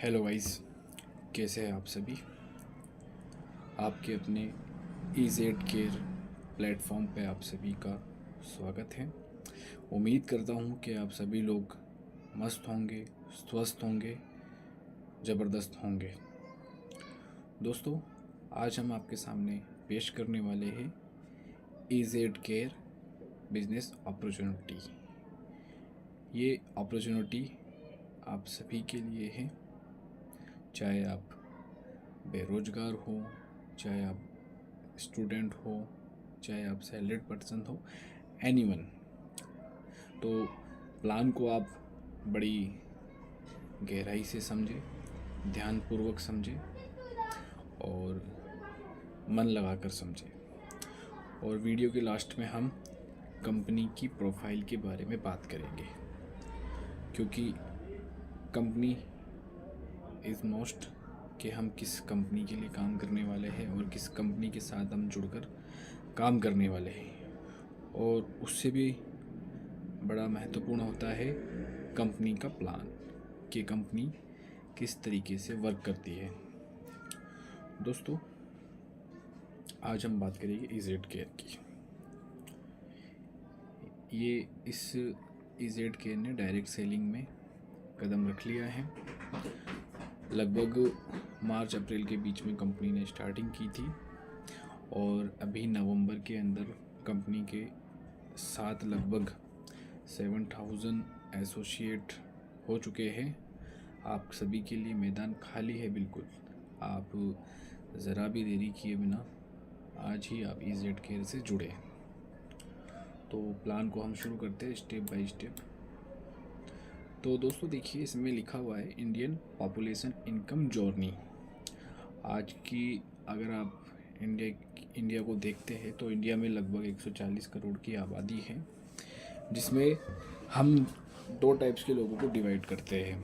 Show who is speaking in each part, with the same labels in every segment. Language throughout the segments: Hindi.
Speaker 1: हेलो गाइस, कैसे हैं आप सभी। आपके अपने EZ केयर प्लेटफॉर्म पे आप सभी का स्वागत है। उम्मीद करता हूँ कि आप सभी लोग मस्त होंगे, स्वस्थ होंगे, ज़बरदस्त होंगे। दोस्तों, आज हम आपके सामने पेश करने वाले हैं EZ केयर बिजनेस अपॉर्चुनिटी। ये अपॉर्चुनिटी आप सभी के लिए है, चाहे आप बेरोजगार हो, चाहे आप स्टूडेंट हो, चाहे आप सैलरीड पर्सन हो, एनीवन। तो प्लान को आप बड़ी गहराई से समझें, ध्यानपूर्वक समझें और मन लगाकर समझें। और वीडियो के लास्ट में हम कंपनी की प्रोफाइल के बारे में बात करेंगे, क्योंकि कंपनी इज़ मोस्ट कि हम किस कंपनी के लिए काम करने वाले हैं और किस कंपनी के साथ हम जुड़कर काम करने वाले हैं। और उससे भी बड़ा महत्वपूर्ण होता है कंपनी का प्लान, कि कंपनी किस तरीके से वर्क करती है। दोस्तों, आज हम बात करेंगे EZ केयर की। इस EZ केयर ने डायरेक्ट सेलिंग में कदम रख लिया है। लगभग मार्च अप्रैल के बीच में कंपनी ने स्टार्टिंग की थी और अभी नवंबर के अंदर कंपनी के साथ लगभग 7,000 एसोसिएट हो चुके हैं। आप सभी के लिए मैदान खाली है बिल्कुल। आप ज़रा भी देरी किए बिना आज ही आप EZ केयर से जुड़े। तो प्लान को हम शुरू करते हैं स्टेप बाय स्टेप। तो दोस्तों देखिए, इसमें लिखा हुआ है इंडियन पॉपुलेशन इनकम जर्नी। आज की अगर आप इंडिया को देखते हैं तो इंडिया में लगभग 140 करोड़ की आबादी है, जिसमें हम दो टाइप्स के लोगों को डिवाइड करते हैं।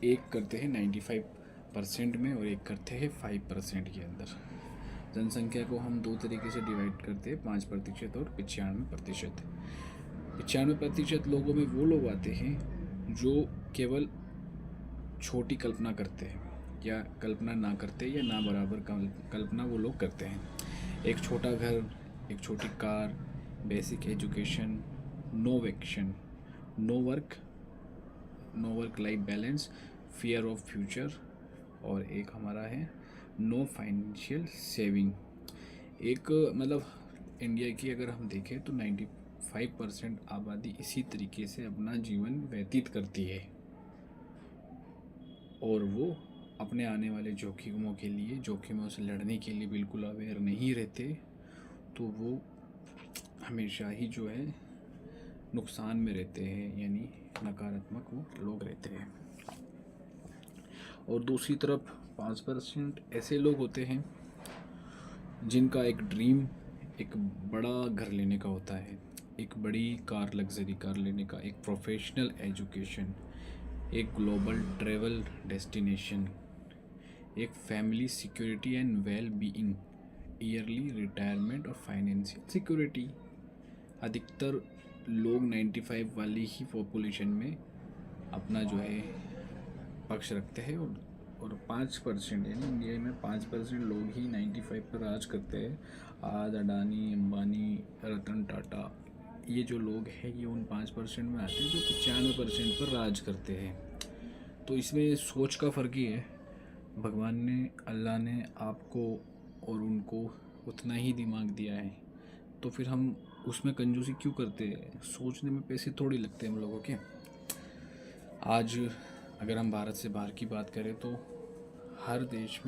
Speaker 1: एक करते हैं 95% में और एक करते हैं 5% के अंदर। जनसंख्या को हम दो तरीके से डिवाइड करते हैं, 5% और 95%। 95% लोगों में वो लोग आते हैं जो केवल छोटी कल्पना करते हैं, या कल्पना ना करते या ना बराबर कल्पना वो लोग करते हैं। एक छोटा घर, एक छोटी car, basic education, no vacation, no work life balance, fear of future, और एक हमारा है नो फाइनेंशियल सेविंग। एक मतलब इंडिया की अगर हम देखें तो 95% आबादी इसी तरीके से अपना जीवन व्यतीत करती है और वो अपने आने वाले जोखिमों से लड़ने के लिए बिल्कुल अवेयर नहीं रहते। तो वो हमेशा ही जो है नुकसान में रहते हैं, यानी नकारात्मक वो लोग रहते हैं। और दूसरी तरफ 5% ऐसे लोग होते हैं जिनका एक ड्रीम एक बड़ा घर लेने का होता है, एक बड़ी कार, लग्जरी कार लेने का, एक प्रोफेशनल एजुकेशन, एक ग्लोबल ट्रैवल डेस्टिनेशन, एक family security and well being, yearly retirement और फाइनेंशियल सिक्योरिटी। अधिकतर लोग 95 वाली ही पॉपुलेशन में अपना जो है पक्ष रखते हैं और 5% यानी इंडिया में 5% लोग ही 95 पर राज करते हैं। आज अडानी, अंबानी, रतन टाटा, ये जो लोग हैं ये उन 5% में आते हैं जो 95% पर राज करते हैं। तो इसमें सोच का फ़र्क ही है। भगवान ने, अल्लाह ने आपको और उनको उतना ही दिमाग दिया है, तो फिर हम उसमें कंजूसी क्यों करते हैं। सोचने में पैसे थोड़ी लगते हैं हम लोगों के। आज अगर हम भारत से बाहर की बात करें तो हर देश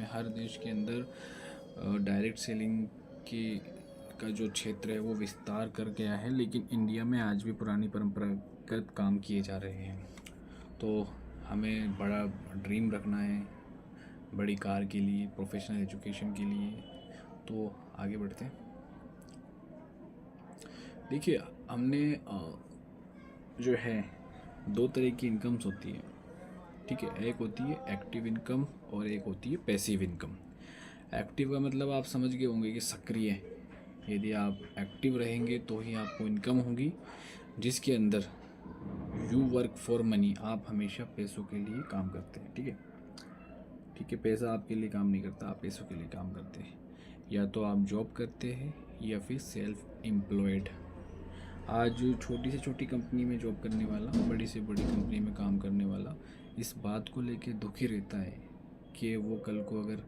Speaker 1: के अंदर डायरेक्ट सेलिंग का जो क्षेत्र है वो विस्तार कर गया है, लेकिन इंडिया में आज भी पुरानी परंपरागत काम किए जा रहे हैं। तो हमें बड़ा ड्रीम रखना है, बड़ी कार के लिए, प्रोफेशनल एजुकेशन के लिए। तो आगे बढ़ते हैं। देखिए, हमने जो है दो तरह की इनकम्स होती है, ठीक है। एक होती है एक्टिव इनकम और एक होती है पैसिव इनकम। एक्टिव का मतलब आप समझ गए होंगे कि सक्रिय। यदि आप एक्टिव रहेंगे तो ही आपको इनकम होगी, जिसके अंदर यू वर्क फॉर मनी, आप हमेशा पैसों के लिए काम करते हैं, ठीक है। ठीक है, पैसा आपके लिए काम नहीं करता, आप पैसों के लिए काम करते हैं। या तो आप जॉब करते हैं या फिर सेल्फ एम्प्लॉयड। आज छोटी से छोटी कंपनी में जॉब करने वाला, बड़ी से बड़ी कंपनी में काम करने वाला इस बात को लेके दुखी रहता है कि वो कल को अगर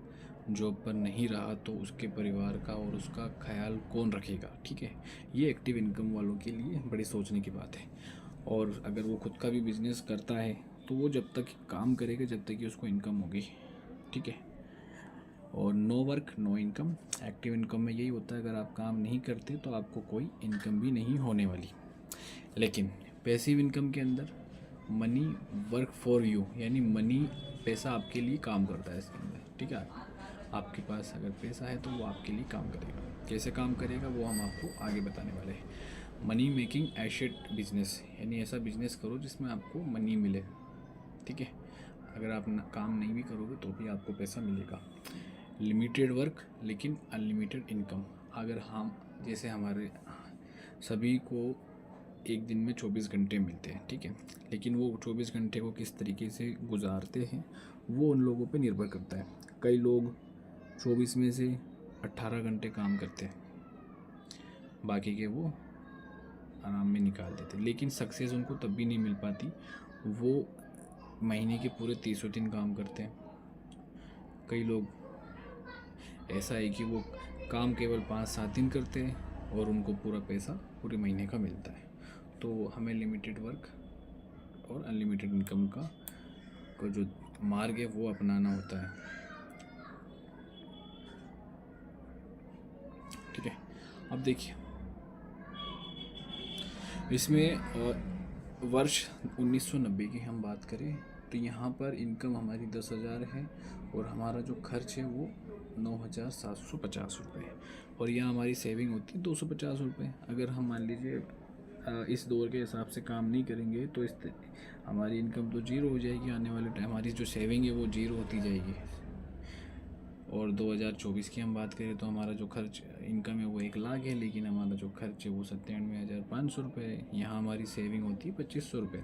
Speaker 1: जॉब पर नहीं रहा तो उसके परिवार का और उसका ख्याल कौन रखेगा। ठीक है, ये एक्टिव इनकम वालों के लिए बड़ी सोचने की बात है। और अगर वो खुद का भी बिजनेस करता है तो वो जब तक काम करेगा जब तक कि उसको इनकम होगी। ठीक है, और no work no income. Active income में यही होता है, अगर आप काम नहीं करते तो आपको कोई इनकम भी नहीं होने वाली। लेकिन पैसिव इनकम के अंदर मनी वर्क फॉर यू, यानी मनी, पैसा आपके लिए काम करता है इसके अंदर। ठीक है, आपके पास अगर पैसा है तो वो आपके लिए काम करेगा। कैसे काम करेगा वो हम आपको आगे बताने वाले हैं। मनी मेकिंग एसेट बिजनेस, यानी ऐसा बिजनेस करो जिसमें आपको मनी मिले। ठीक है, अगर आप काम नहीं भी करोगे तो भी आपको पैसा मिलेगा। लिमिटेड वर्क लेकिन अनलिमिटेड इनकम। अगर हम, जैसे हमारे सभी को एक दिन में 24 घंटे मिलते हैं, ठीक है, लेकिन वो 24 घंटे को किस तरीके से गुजारते हैं वो उन लोगों पे निर्भर करता है। कई लोग 24 में से 18 घंटे काम करते हैं, बाकी के वो आराम में निकाल देते हैं। लेकिन सक्सेस उनको तब भी नहीं मिल पाती, वो महीने के पूरे 30 दिन काम करते हैं। कई लोग ऐसा है कि वो काम केवल 5-7 दिन करते हैं और उनको पूरा पैसा पूरे महीने का मिलता है। तो हमें लिमिटेड वर्क और अनलिमिटेड इनकम का जो मार्ग है वो अपनाना होता है। ठीक है, अब देखिए इसमें वर्ष 1990 की हम बात करें तो यहाँ पर इनकम हमारी 10,000 है और हमारा जो खर्च है वो 9,750 रुपये है, और यहाँ हमारी सेविंग होती है 250 रुपये। अगर हम मान लीजिए इस दौर के हिसाब से काम नहीं करेंगे तो हमारी इनकम तो जीरो हो जाएगी। आने वाले टाइम हमारी जो सेविंग है वो जीरो होती जाएगी। और 2024 की हम बात करें तो हमारा जो खर्च इनकम है वो 1,00,000 है, लेकिन हमारा जो खर्च है वो 97,500 रुपये है। यहाँ हमारी सेविंग होती है 2,500 रुपये।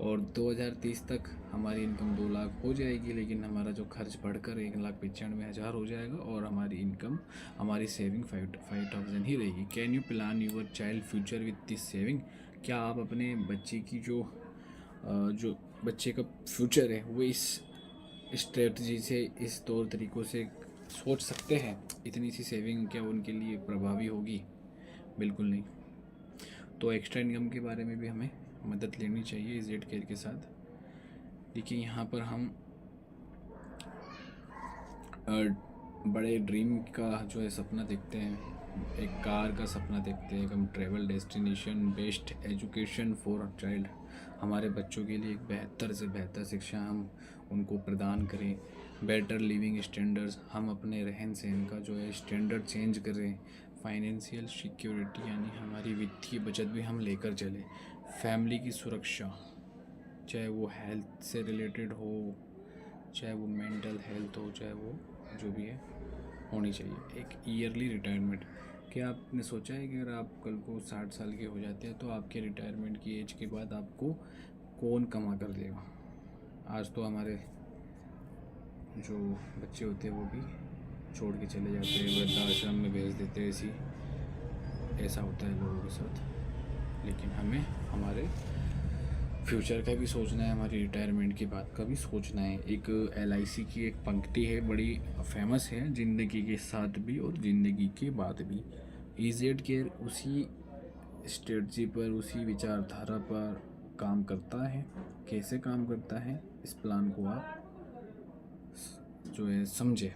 Speaker 1: और 2030 तक हमारी इनकम 2,00,000 हो जाएगी, लेकिन हमारा जो खर्च बढ़कर 1,95,000 हो जाएगा और हमारी इनकम, हमारी सेविंग 5,000 ही रहेगी। Can you plan your child future with this saving? क्या आप अपने बच्चे की जो बच्चे का फ्यूचर है वो इस स्ट्रेटजी से, इस तौर तरीक़ों से सोच सकते हैं? इतनी सी सेविंग क्या उनके लिए प्रभावी होगी? बिल्कुल नहीं। तो एक्स्ट्रा इनकम के बारे में भी हमें मदद लेनी चाहिए इज़ेड केयर के साथ। देखिए यहाँ पर हम बड़े ड्रीम का जो है सपना देखते हैं, एक कार का सपना देखते हैं, हम travel destination, best education for child, हमारे बच्चों के लिए एक बेहतर से बेहतर शिक्षा हम उनको प्रदान करें, बेटर लिविंग स्टैंडर्ड्स, हम अपने रहन सहन का जो है स्टैंडर्ड चेंज करें, फाइनेंशियल सिक्योरिटी यानी हमारी वित्तीय बचत भी हम लेकर चलें, फैमिली की सुरक्षा, चाहे वो हेल्थ से रिलेटेड हो, चाहे वो मेंटल हेल्थ हो, चाहे वो जो भी है होनी चाहिए। एक ईयरली रिटायरमेंट, क्या आपने सोचा है कि अगर आप कल को 60 साल के हो जाते हैं तो आपके रिटायरमेंट की एज के बाद आपको कौन कमा कर देगा? आज तो हमारे जो बच्चे होते हैं वो भी छोड़ के चले जाते हैं, वृद्धाश्रम में भेज देते हैं, ऐसा होता है लोगों के साथ। लेकिन हमें हमारे फ्यूचर का भी सोचना है, हमारी रिटायरमेंट की बात का भी सोचना है। एक LIC की एक पंक्ति है, बड़ी फेमस है, ज़िंदगी के साथ भी और ज़िंदगी के बाद भी। इज़ेड केयर उसी स्ट्रेटजी पर, उसी विचारधारा पर काम करता है। कैसे काम करता है, इस प्लान को आप जो है समझे,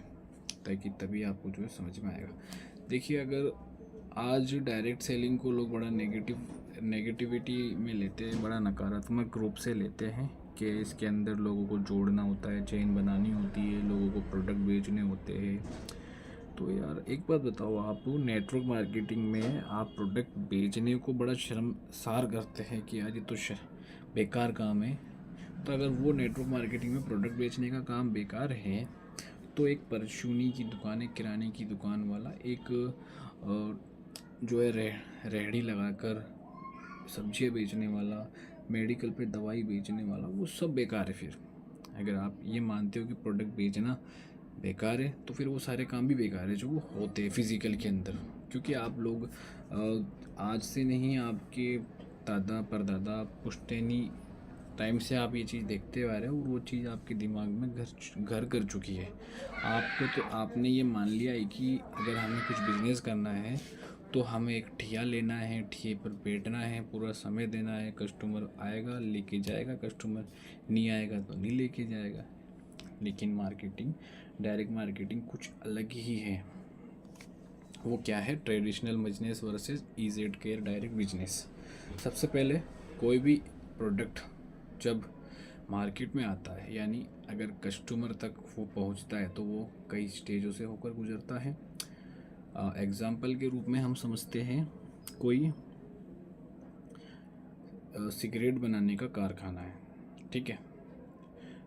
Speaker 1: ताकि तभी आपको जो है समझ में आएगा। देखिए अगर आज डायरेक्ट सेलिंग को लोग बड़ा नेगेटिविटी में लेते हैं, बड़ा नकारात्मक रूप से लेते हैं कि इसके अंदर लोगों को जोड़ना होता है, चेन बनानी होती है, लोगों को प्रोडक्ट बेचने होते हैं। तो यार एक बात बताओ, आप नेटवर्क मार्केटिंग में आप प्रोडक्ट बेचने को बड़ा शर्मसार करते हैं कि यार ये तो बेकार काम है। तो अगर वो नेटवर्क मार्केटिंग में प्रोडक्ट बेचने का काम बेकार है तो एक परचूनी की दुकान, एक किराने की दुकान वाला, एक जो है रेहड़ी लगाकर सब्जियां बेचने वाला, मेडिकल पे दवाई बेचने वाला, वो सब बेकार है फिर, अगर आप ये मानते हो कि प्रोडक्ट बेचना बेकार है तो फिर वो सारे काम भी बेकार है जो वो होते हैं फिज़िकल के अंदर। क्योंकि आप लोग आज से नहीं, आपके दादा परदादा पुश्तैनी टाइम से आप ये चीज़ देखते आ रहे हो और वो चीज़ आपके दिमाग में घर घर कर चुकी है। आपको तो आपने ये मान लिया है कि अगर हमें कुछ बिजनेस करना है तो हमें एक ठिया लेना है, ठिए पर बैठना है, पूरा समय देना है, कस्टमर आएगा लेके जाएगा, कस्टमर नहीं आएगा तो नहीं लेके जाएगा। लेकिन मार्केटिंग, डायरेक्ट मार्केटिंग कुछ अलग ही है। वो क्या है? Traditional business versus EZ Care direct business. सबसे पहले कोई भी प्रोडक्ट जब मार्केट में आता है, यानी अगर कस्टमर तक वो पहुंचता है तो वो कई स्टेजों से होकर गुजरता है। एग्ज़ाम्पल के रूप में हम समझते हैं कोई सिगरेट बनाने का कारखाना है, ठीक है।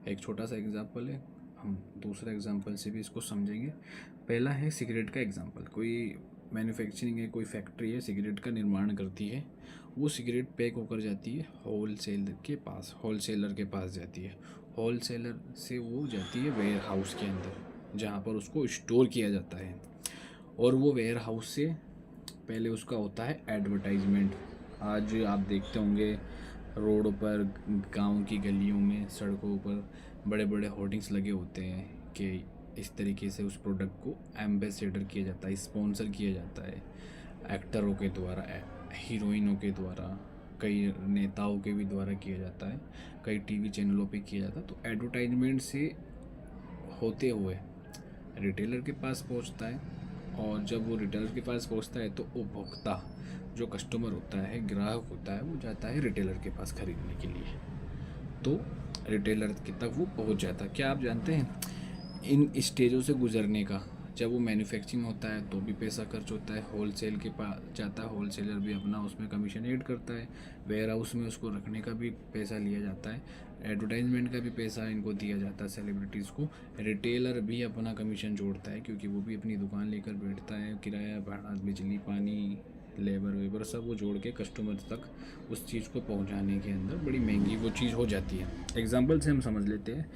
Speaker 1: एक छोटा सा एग्जांपल है, हम दूसरा एग्जांपल से भी इसको समझेंगे। पहला है सिगरेट का एग्जांपल। कोई मैन्युफैक्चरिंग है, कोई फैक्ट्री है, सिगरेट का निर्माण करती है। वो सिगरेट पैक होकर जाती है होलसेलर के पास जाती है। होलसेलर से वो जाती है वेयर हाउस के अंदर, जहाँ पर उसको स्टोर किया जाता है। और वो वेयर हाउस से पहले उसका होता है एडवर्टाइजमेंट। आज आप देखते होंगे रोड पर, गांव की गलियों में, सड़कों पर बड़े बड़े होर्डिंग्स लगे होते हैं कि इस तरीके से उस प्रोडक्ट को एम्बेसडर किया जाता है, स्पॉन्सर किया जाता है एक्टरों के द्वारा, हीरोइनों के द्वारा, कई नेताओं के भी द्वारा किया जाता है, कई टीवी चैनलों पे किया जाता है। तो एडवर्टाइजमेंट से होते हुए रिटेलर के पास पहुंचता है, और जब वो रिटेलर के पास पहुंचता है तो उपभोक्ता, जो कस्टमर होता है, ग्राहक होता है, वो जाता है रिटेलर के पास खरीदने के लिए। तो रिटेलर के तक वो पहुंच जाता है। क्या आप जानते हैं इन स्टेजों से गुजरने का? जब वो मैन्युफैक्चरिंग होता है तो भी पैसा खर्च होता है, होलसेल के पास जाता है, होलसेलर भी अपना उसमें कमीशन ऐड करता है, वेयर हाउस में उसको रखने का भी पैसा लिया जाता है, एडवर्टाइजमेंट का भी पैसा इनको दिया जाता है सेलिब्रिटीज़ को। रिटेलर भी अपना कमीशन जोड़ता है क्योंकि वो भी अपनी दुकान लेकर बैठता है, किराया भाड़ा, बिजली पानी, लेबर वेबर सब वो जोड़ के कस्टमर तक उस चीज़ को पहुंचाने के अंदर बड़ी महंगी वो चीज़ हो जाती है। एग्जांपल से हम समझ लेते हैं,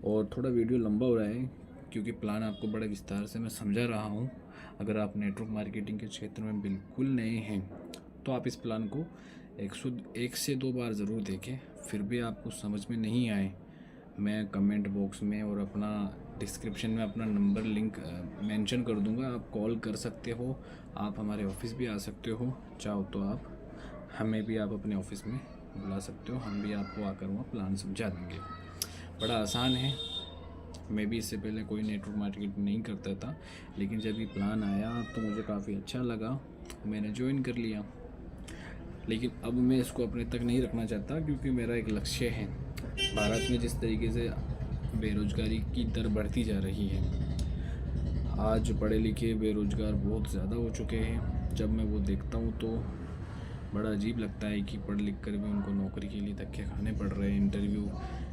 Speaker 1: और थोड़ा वीडियो लंबा हो रहा है क्योंकि प्लान आपको बड़े विस्तार से मैं समझा रहा हूँ। अगर आप नेटवर्क मार्केटिंग के क्षेत्र में बिल्कुल नए हैं तो आप इस प्लान को 1 से 2 बार ज़रूर देखें। फिर भी आपको समझ में नहीं आए, मैं कमेंट बॉक्स में और अपना डिस्क्रिप्शन में अपना नंबर लिंक मेंशन कर दूंगा। आप कॉल कर सकते हो, आप हमारे ऑफिस भी आ सकते हो, चाहो तो आप हमें भी आप अपने ऑफिस में बुला सकते हो, हम भी आपको आकर वहाँ प्लान समझा देंगे। बड़ा आसान है। मैं भी इससे पहले कोई नेटवर्क मार्केटिंग नहीं करता था, लेकिन जब ये प्लान आया तो मुझे काफ़ी अच्छा लगा, मैंने ज्वाइन कर लिया। लेकिन अब मैं इसको अपने तक नहीं रखना चाहता क्योंकि मेरा एक लक्ष्य है। भारत में जिस तरीके से बेरोज़गारी की दर बढ़ती जा रही है, आज पढ़े लिखे बेरोज़गार बहुत ज़्यादा हो चुके हैं। जब मैं वो देखता हूँ तो बड़ा अजीब लगता है कि पढ़ लिख कर भी उनको नौकरी के लिए धक्के खाने पड़ रहे हैं।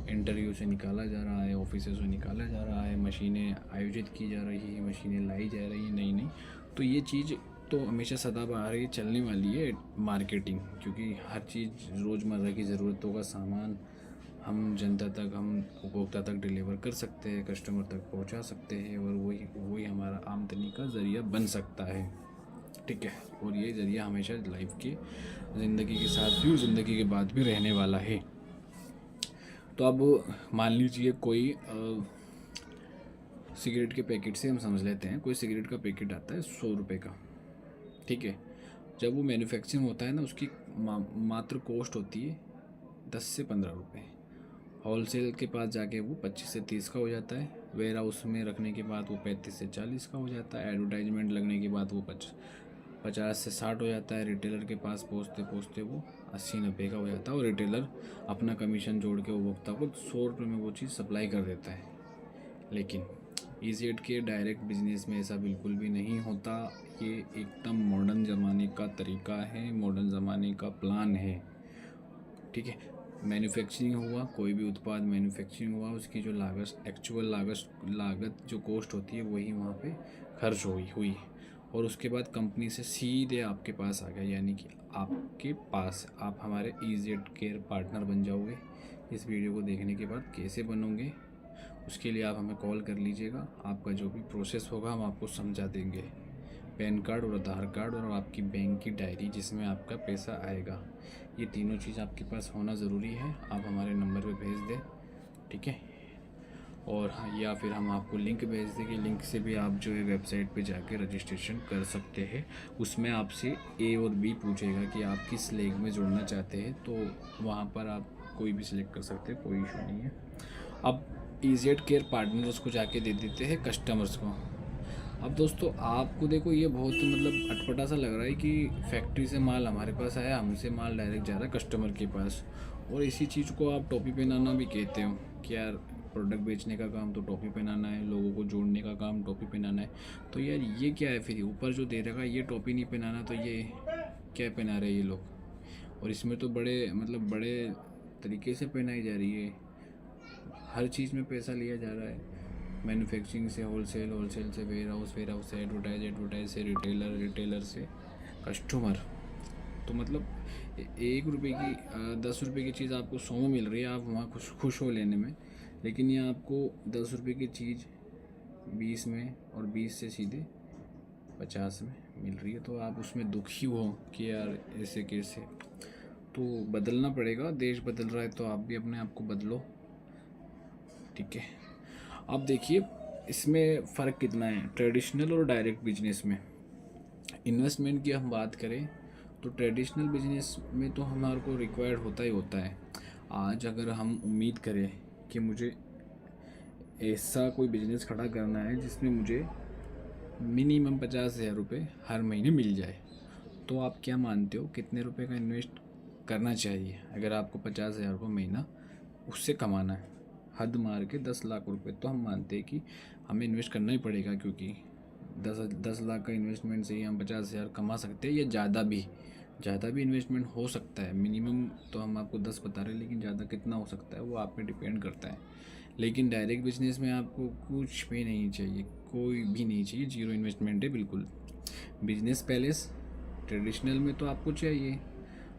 Speaker 1: इंटरव्यू से निकाला जा रहा है, ऑफिस से निकाला जा रहा है, मशीनें आयोजित की जा रही है, मशीनें लाई जा रही है नई नई। तो ये चीज़ तो हमेशा सदाबहार ये चलने वाली है मार्केटिंग, क्योंकि हर चीज़ रोज़मर्रा की ज़रूरतों का सामान हम जनता तक, हम उपभोक्ता तक डिलीवर कर सकते हैं, कस्टमर तक पहुंचा सकते हैं, और वही हमारा आमदनी का ज़रिया बन सकता है, ठीक है। और ये ज़रिया हमेशा लाइफ की ज़िंदगी के साथ भी और ज़िंदगी के बाद भी रहने वाला है। तो अब मान लीजिए कोई सिगरेट के पैकेट से हम समझ लेते हैं, कोई सिगरेट का पैकेट आता है 100 रुपये का, ठीक है। जब वो मैन्युफैक्चरिंग होता है ना, उसकी मात्र कॉस्ट होती है 10 से 15 रुपये। होलसेल के पास जाके वो 25 से 30 का हो जाता है, वेयर हाउस में रखने के बाद वो 35 से 40 का हो जाता है, एडवर्टाइजमेंट लगने के बाद वो 50 से 60 हो जाता है, रिटेलर के पास पहुँचते पहुँचते वो 80-90 का हो जाता है, और रिटेलर अपना कमीशन जोड़ के उपभोक्ता को 100 रुपये में वो चीज़ सप्लाई कर देता है। लेकिन ईजेड के डायरेक्ट बिजनेस में ऐसा बिल्कुल भी नहीं होता। ये एकदम मॉडर्न ज़माने का तरीका है, मॉडर्न ज़माने का प्लान है, ठीक है। मैन्युफैक्चरिंग हुआ, कोई भी उत्पाद मैन्युफैक्चरिंग हुआ, उसकी जो एक्चुअल लागत जो कॉस्ट होती है वही वहाँ पे खर्च हुई, और उसके बाद कंपनी से सीधे आपके पास आ गया, यानी कि आपके पास आप हमारे इजेड केयर पार्टनर बन जाओगे। इस वीडियो को देखने के बाद कैसे बनोगे, उसके लिए आप हमें कॉल कर लीजिएगा। आपका जो भी प्रोसेस होगा हम आपको समझा देंगे। पैन कार्ड और आधार कार्ड और आपकी बैंक की डायरी जिसमें आपका पैसा आएगा, ये तीनों चीज़ आपके पास होना ज़रूरी है। आप हमारे नंबर पे भेज दें, ठीक है। और हाँ, या फिर हम आपको लिंक भेज देंगे, लिंक से भी आप जो है वेबसाइट पे जाके रजिस्ट्रेशन कर सकते हैं। उसमें आपसे ए और बी पूछेगा कि आप किस लेग में जुड़ना चाहते हैं, तो वहाँ पर आप कोई भी सिलेक्ट कर सकते हैं, कोई इशू नहीं है। अब EZ केयर पार्टनर्स को जाके दे देते हैं कस्टमर्स को। अब दोस्तों आपको देखो ये बहुत मतलब अटपटा सा लग रहा है कि फैक्ट्री से माल हमारे पास आया, हमसे माल डायरेक्ट जा रहा है कस्टमर के पास, और इसी चीज़ को आप टोपी पहनाना भी कहते हो कि यार प्रोडक्ट बेचने का काम तो टोपी पहनाना है, लोगों को जोड़ने का काम टोपी पहनाना है। तो यार ये क्या है फिर, ऊपर जो दे रखा है ये टोपी नहीं पहनाना, तो ये क्या पहना रहे हैं ये लोग। और इसमें तो बड़े मतलब बड़े तरीके से पहनाई जा रही है, हर चीज़ में पैसा लिया जा रहा है। मैन्युफैक्चरिंग से होलसेल, होलसेल से वेयर हाउस, वेयर हाउस से एडवर्टाइज, एडवर्टाइज से रिटेलर, रिटेलर से कस्टमर। तो मतलब 1 रुपये की 10 रुपये की चीज़ आपको 100 में मिल रही है, आप वहाँ खुश हो लेने में। लेकिन ये आपको 10 रुपये की चीज़ 20 में और 20 से सीधे 50 में मिल रही है, तो आप उसमें दुखी हो कि यार ऐसे कैसे। तो बदलना पड़ेगा, देश बदल रहा है तो आप भी अपने आप को बदलो, ठीक है। अब देखिए इसमें फ़र्क कितना है ट्रेडिशनल और डायरेक्ट बिजनेस में। इन्वेस्टमेंट की हम बात करें तो ट्रेडिशनल बिजनेस में तो हमारे को रिक्वायर्ड होता ही होता है। आज अगर हम उम्मीद करें कि मुझे ऐसा कोई बिजनेस खड़ा करना है जिसमें मुझे मिनिमम 50,000 रुपये हर महीने मिल जाए, तो आप क्या मानते हो कितने रुपए का इन्वेस्ट करना चाहिए? अगर आपको 50,000 रुपये महीना उससे कमाना है, हद मार के 10 लाख रुपए, तो हम मानते हैं कि हमें इन्वेस्ट करना ही पड़ेगा, क्योंकि 10 लाख का इन्वेस्टमेंट से ही हम 50,000 कमा सकते हैं, या ज़्यादा भी इन्वेस्टमेंट हो सकता है। मिनिमम तो हम आपको 10 बता रहे हैं, लेकिन ज़्यादा कितना हो सकता है वो आप पे डिपेंड करता है। लेकिन डायरेक्ट बिजनेस में आपको कुछ भी नहीं चाहिए, कोई भी नहीं चाहिए, जीरो इन्वेस्टमेंट है बिल्कुल। बिजनेस पैलेस ट्रेडिशनल में तो आपको चाहिए।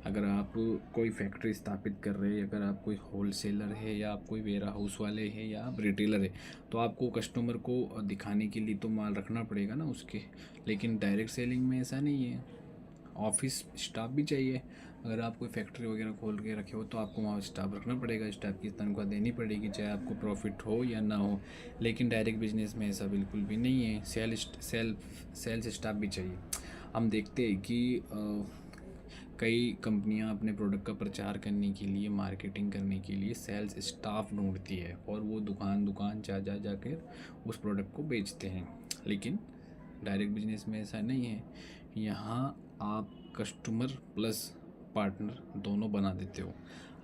Speaker 1: अगर आप कोई फैक्ट्री स्थापित कर रहे हैं, अगर आप कोई होलसेलर है, या आप कोई वेयर हाउस वाले हैं, या आप रिटेलर है, तो आपको कस्टमर को दिखाने के लिए तो माल रखना पड़ेगा ना उसके। लेकिन डायरेक्ट सेलिंग में ऐसा नहीं है, ऑफिस स्टाफ भी चाहिए। अगर आप कोई फैक्ट्री वगैरह खोल के रखे हो तो आपको वहाँ स्टाफ रखना पड़ेगा, स्टाफ की तनख्वाह देनी पड़ेगी, चाहे आपको प्रॉफिट हो या ना हो। लेकिन डायरेक्ट बिजनेस में ऐसा बिल्कुल भी नहीं है, सेल्स स्टाफ भी चाहिए। हम देखते हैं कि कई कंपनियां अपने प्रोडक्ट का प्रचार करने के लिए, मार्केटिंग करने के लिए सेल्स स्टाफ ढूंढती है, और वो दुकान दुकान जाकर उस प्रोडक्ट को बेचते हैं। लेकिन डायरेक्ट बिजनेस में ऐसा नहीं है, यहाँ आप कस्टमर प्लस पार्टनर दोनों बना देते हो।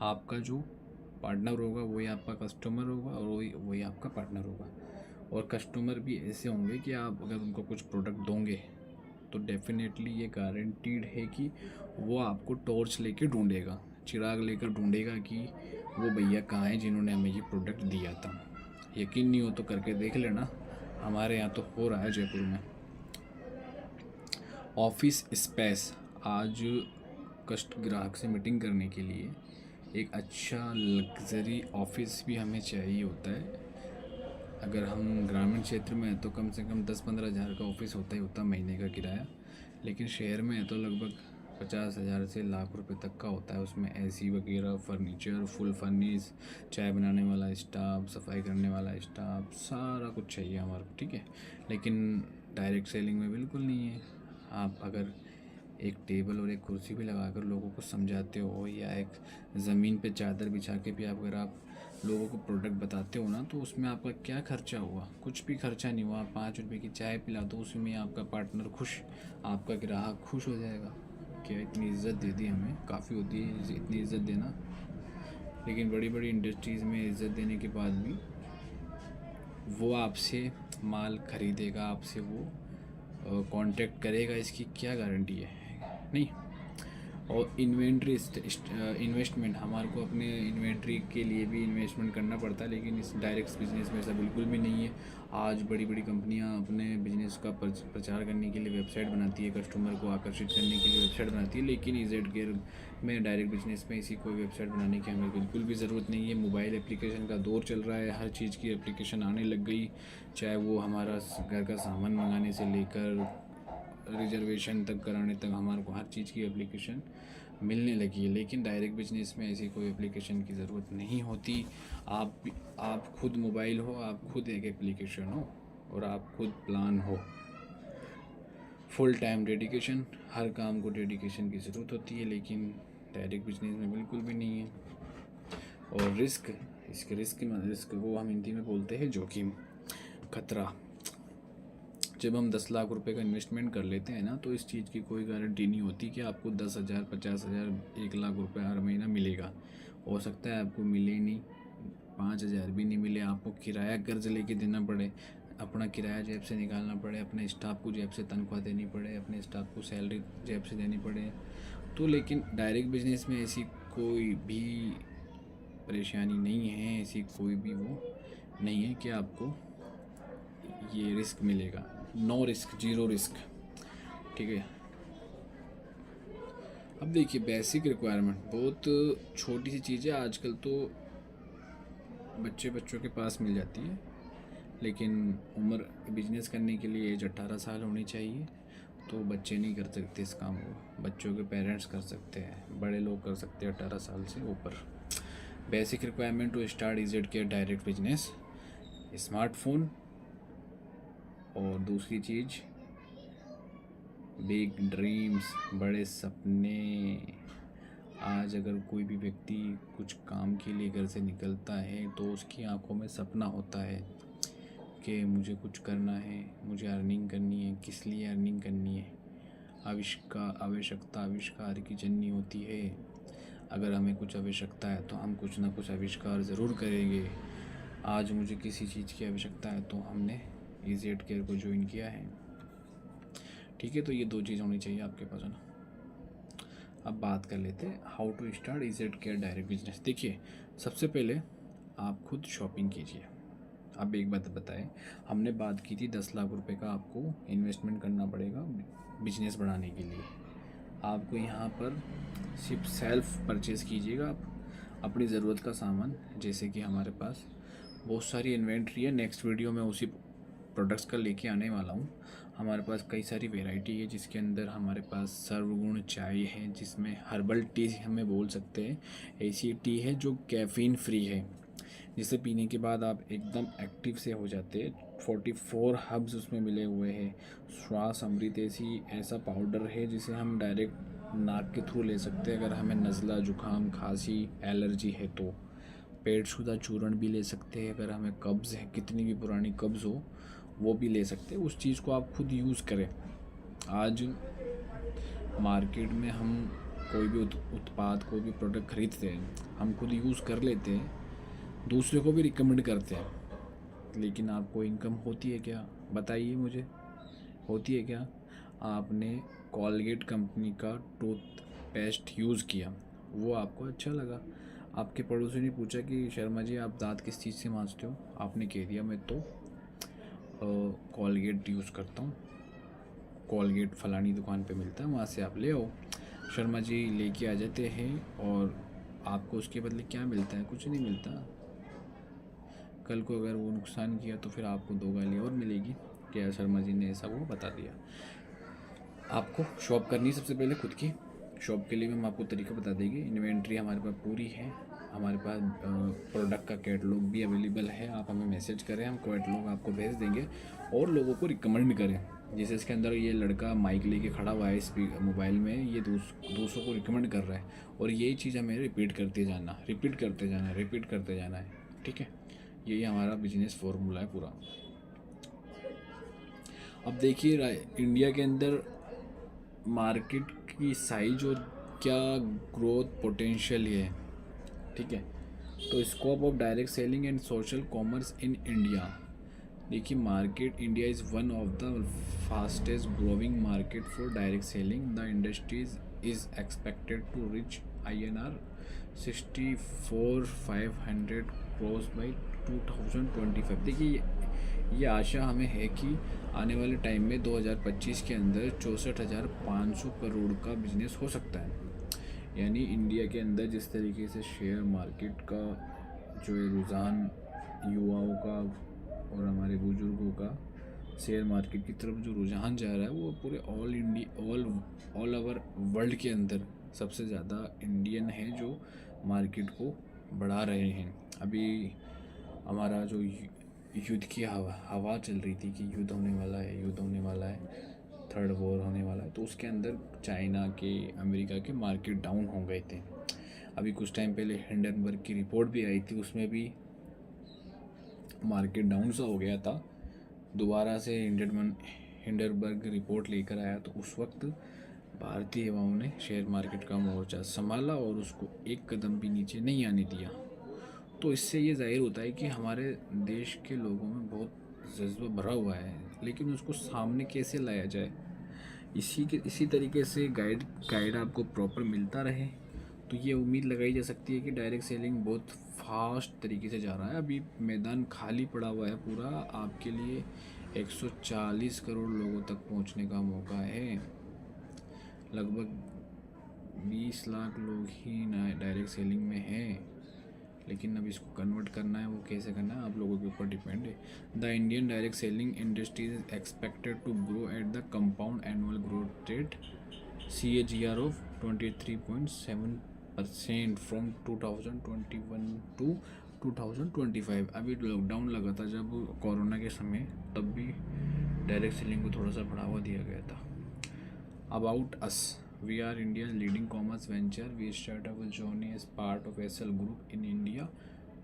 Speaker 1: आपका जो पार्टनर होगा वही आपका कस्टमर होगा, और वही आपका पार्टनर होगा। और कस्टमर भी ऐसे होंगे कि आप अगर उनको कुछ प्रोडक्ट दोगे तो डेफिनेटली ये गारंटीड है कि वो आपको टॉर्च लेके ढूंढेगा, चिराग लेकर ढूंढेगा कि वो भैया कहाँ हैं जिन्होंने हमें ये प्रोडक्ट दिया था। यकीन नहीं हो तो करके देख लेना, हमारे यहाँ तो हो रहा है जयपुर में। ऑफिस स्पेस, आज ग्राहक से मीटिंग करने के लिए एक अच्छा लग्जरी ऑफिस भी हमें चाहिए होता है। अगर हम ग्रामीण क्षेत्र में हैं तो कम से कम 10-15 हज़ार का ऑफिस होता ही होता महीने का किराया। लेकिन शहर में है तो लगभग 50,000 से लाख रुपए तक का होता है। उसमें AC वगैरह, फर्नीचर, फुल फर्निश, चाय बनाने वाला स्टाफ, सफाई करने वाला स्टाफ, सारा कुछ चाहिए हमारे को, ठीक है। लेकिन डायरेक्ट सेलिंग में बिल्कुल नहीं है। आप अगर एक टेबल और एक कुर्सी भी लगाकर लोगों को समझाते हो, या एक ज़मीन पे चादर बिछा के भी अगर आप लोगों को प्रोडक्ट बताते हो ना, तो उसमें आपका क्या खर्चा हुआ? कुछ भी खर्चा नहीं हुआ। 5 रुपये की चाय पिला दो, उसमें आपका पार्टनर खुश, आपका ग्राहक खुश हो जाएगा। क्या इतनी इज्जत दे दी हमें, काफ़ी होती है इतनी इज्जत देना। लेकिन बड़ी बड़ी इंडस्ट्रीज़ में इज्जत देने के बाद भी वो आपसे माल खरीदेगा, आपसे वो कांटेक्ट करेगा, इसकी क्या गारंटी है? नहीं। और इन्वेंट्री इन्वेस्टमेंट, हमारे को अपने इन्वेंट्री के लिए भी इन्वेस्टमेंट करना पड़ता है, लेकिन इस डायरेक्ट बिजनेस में ऐसा बिल्कुल भी नहीं है। आज बड़ी बड़ी कंपनियां अपने बिजनेस का प्रचार करने के लिए वेबसाइट बनाती है, कस्टमर को आकर्षित करने के लिए वेबसाइट बनाती है, लेकिन इजेड केयर में डायरेक्ट बिजनेस में ऐसी कोई वेबसाइट बनाने की हमें बिल्कुल भी ज़रूरत नहीं है। मोबाइल एप्लीकेशन का दौर चल रहा है, हर चीज़ की एप्लीकेशन आने लग गई, चाहे वो हमारा घर का सामान मंगाने से लेकर रिजर्वेशन तक कराने तक हमारे को हर चीज़ की एप्लीकेशन मिलने लगी है। लेकिन डायरेक्ट बिजनेस में ऐसी कोई एप्लीकेशन की ज़रूरत नहीं होती। आप खुद मोबाइल हो, आप खुद एक एप्लीकेशन हो, और आप खुद प्लान हो। फुल टाइम डेडिकेशन, हर काम को डेडिकेशन की ज़रूरत होती है, लेकिन डायरेक्ट बिजनेस में बिल्कुल भी नहीं है। और रिस्क को हम हिंदी में बोलते हैं जोखिम, खतरा। जब हम 10 लाख रुपए का इन्वेस्टमेंट कर लेते हैं ना, तो इस चीज़ की कोई गारंटी नहीं होती कि आपको 10,000, 50,000, 1 लाख रुपए हर महीना मिलेगा। हो सकता है आपको मिले ही नहीं, 5,000 भी नहीं मिले, आपको किराया कर्ज लेके देना पड़े, अपना किराया जेब से निकालना पड़े, अपने स्टाफ को जेब से तनख्वाह देनी पड़े, अपने स्टाफ को सैलरी जेब से देनी पड़े। तो लेकिन डायरेक्ट बिजनेस में ऐसी कोई भी परेशानी नहीं है, ऐसी कोई भी वो नहीं है कि आपको ये रिस्क मिलेगा। नो रिस्क, जीरो रिस्क, ठीक है। अब देखिए, बेसिक रिक्वायरमेंट बहुत छोटी सी चीज़ है, आजकल तो बच्चों के पास मिल जाती है, लेकिन उम्र बिजनेस करने के लिए एज 18 साल होनी चाहिए। तो बच्चे नहीं कर सकते इस काम को, बच्चों के पेरेंट्स कर सकते हैं, बड़े लोग कर सकते हैं 18 साल से ऊपर। Basic requirement to start EZ Care direct business: smartphone, और दूसरी चीज़ बिग ड्रीम्स, बड़े सपने। आज अगर कोई भी व्यक्ति कुछ काम के लिए घर से निकलता है तो उसकी आंखों में सपना होता है कि मुझे कुछ करना है, मुझे अर्निंग करनी है। किस लिए अर्निंग करनी है? आवश्यकता आविष्कार की जननी होती है। अगर हमें कुछ आवश्यकता है तो हम कुछ ना कुछ आविष्कार ज़रूर करेंगे। आज मुझे किसी चीज़ की आवश्यकता है तो हमने इजेड केयर को ज्वाइन किया है, ठीक है। तो ये 2 चीज़ होनी चाहिए आपके पास, है ना। अब बात कर लेते हैं how to start EZ Care direct business. देखिए, सबसे पहले आप खुद शॉपिंग कीजिए। अब एक बात बताएं, हमने बात की थी 10 लाख रुपए का आपको इन्वेस्टमेंट करना पड़ेगा बिजनेस बढ़ाने के लिए। आपको यहाँ पर सिर्फ सेल्फ परचेज़ कीजिएगा आप अपनी ज़रूरत का सामान, जैसे कि हमारे पास बहुत सारी इन्वेंट्री है। नेक्स्ट वीडियो में उसी प्रोडक्ट्स का लेके आने वाला हूँ। हमारे पास कई सारी वैरायटी है, जिसके अंदर हमारे पास सर्वगुण चाय है, जिसमें हर्बल टी हमें बोल सकते हैं। ऐसी टी है जो कैफ़ीन फ्री है, जिसे पीने के बाद आप एकदम एक्टिव से हो जाते हैं। 44 हर्ब्स उसमें मिले हुए हैं। श्वास अमृत ऐसा पाउडर है जिसे हम डायरेक्ट नाक के थ्रू ले सकते हैं अगर हमें नज़ला, जुकाम, खांसी, एलर्जी है तो। पेट शुदा चूर्ण भी ले सकते हैं अगर हमें कब्ज़ है, कितनी भी पुरानी कब्ज़ हो वो भी ले सकते हैं। उस चीज़ को आप खुद यूज़ करें। आज मार्केट में हम कोई भी उत्पाद, कोई भी प्रोडक्ट खरीदते हैं, हम खुद यूज़ कर लेते हैं, दूसरे को भी रिकमेंड करते हैं, लेकिन आपको इनकम होती है क्या? बताइए मुझे, होती है क्या? आपने कॉलगेट कंपनी का टूथपेस्ट यूज़ किया, वो आपको अच्छा लगा, आपके पड़ोसी ने पूछा कि शर्मा जी आप दांत किस चीज़ से मांजते हो? आपने कह दिया मैं तो कॉलगेट यूज़ करता हूँ, कॉलगेट फलानी दुकान पे मिलता है, वहाँ से आप ले आओ। शर्मा जी लेके आ जाते हैं और आपको उसके बदले क्या मिलता है? कुछ नहीं मिलता। कल को अगर वो नुकसान किया तो फिर आपको 2 गाली और मिलेगी कि शर्मा जी ने ऐसा वो बता दिया। आपको शॉप करनी है सबसे पहले खुद की। शॉप के लिए हम आपको तरीका बता देंगे। इन्वेंट्री हमारे पास पूरी है, हमारे पास प्रोडक्ट का कैटलॉग भी अवेलेबल है। आप हमें मैसेज करें, हम कैटलॉग आपको भेज देंगे और लोगों को रिकमेंड करें। जैसे इसके अंदर ये लड़का माइक लेके खड़ा हुआ है मोबाइल में, ये दूसरों को रिकमेंड कर रहा है, और यही चीज़ हमें रिपीट करते जाना है, ठीक है। यही हमारा बिजनेस फार्मूला है पूरा। अब देखिए, इंडिया के अंदर मार्केट की साइज और क्या ग्रोथ पोटेंशियल है, ठीक है। तो scope of direct selling and social commerce in India. देखिए, market India is one of the fastest growing market for direct selling. The industry is is expected to reach INR 64,500 crores by 2025। देखिए ये आशा हमें है कि आने वाले टाइम में 2025 के अंदर 64,500 करोड़ का बिजनेस हो सकता है। यानी इंडिया के अंदर जिस तरीके से शेयर मार्केट का जो है रुझान युवाओं का और हमारे बुजुर्गों का शेयर मार्केट की तरफ जो रुझान जा रहा है वो पूरे ऑल ओवर वर्ल्ड के अंदर सबसे ज़्यादा इंडियन हैं जो मार्केट को बढ़ा रहे हैं। अभी हमारा जो युद्ध की हवा चल रही थी कि युद्ध होने वाला है, थर्ड वॉर होने वाला है, तो उसके अंदर चाइना के, अमेरिका के मार्केट डाउन हो गए थे। अभी कुछ टाइम पहले हिंडनबर्ग की रिपोर्ट भी आई थी, उसमें भी मार्केट डाउन सा हो गया था। दोबारा से हिंडनबर्ग रिपोर्ट लेकर आया तो उस वक्त भारतीय युवाओं ने शेयर मार्केट का मोर्चा संभाला और उसको एक कदम भी नीचे नहीं आने दिया। तो इससे ये जाहिर होता है कि हमारे देश के लोगों में बहुत जज्बा भरा हुआ है, लेकिन उसको सामने कैसे लाया जाए, इसी तरीके से गाइड आपको प्रॉपर मिलता रहे तो ये उम्मीद लगाई जा सकती है कि डायरेक्ट सेलिंग बहुत फास्ट तरीके से जा रहा है। अभी मैदान खाली पड़ा हुआ है पूरा, आपके लिए 140 करोड़ लोगों तक पहुंचने का मौका है। लगभग 20 लाख लोग ही डायरेक्ट सेलिंग में हैं, लेकिन अब इसको कन्वर्ट करना है, वो कैसे करना है आप लोगों के ऊपर डिपेंड है। The Indian direct selling industry is expected to grow at the compound annual growth rate CAGR of 23.7% from 2021 to 2025। अभी लॉकडाउन लगा था जब कोरोना के समय, तब भी डायरेक्ट सेलिंग को थोड़ा सा बढ़ावा दिया गया था। About us, we are India's leading commerce venture. We started our journey as part of SL Group in India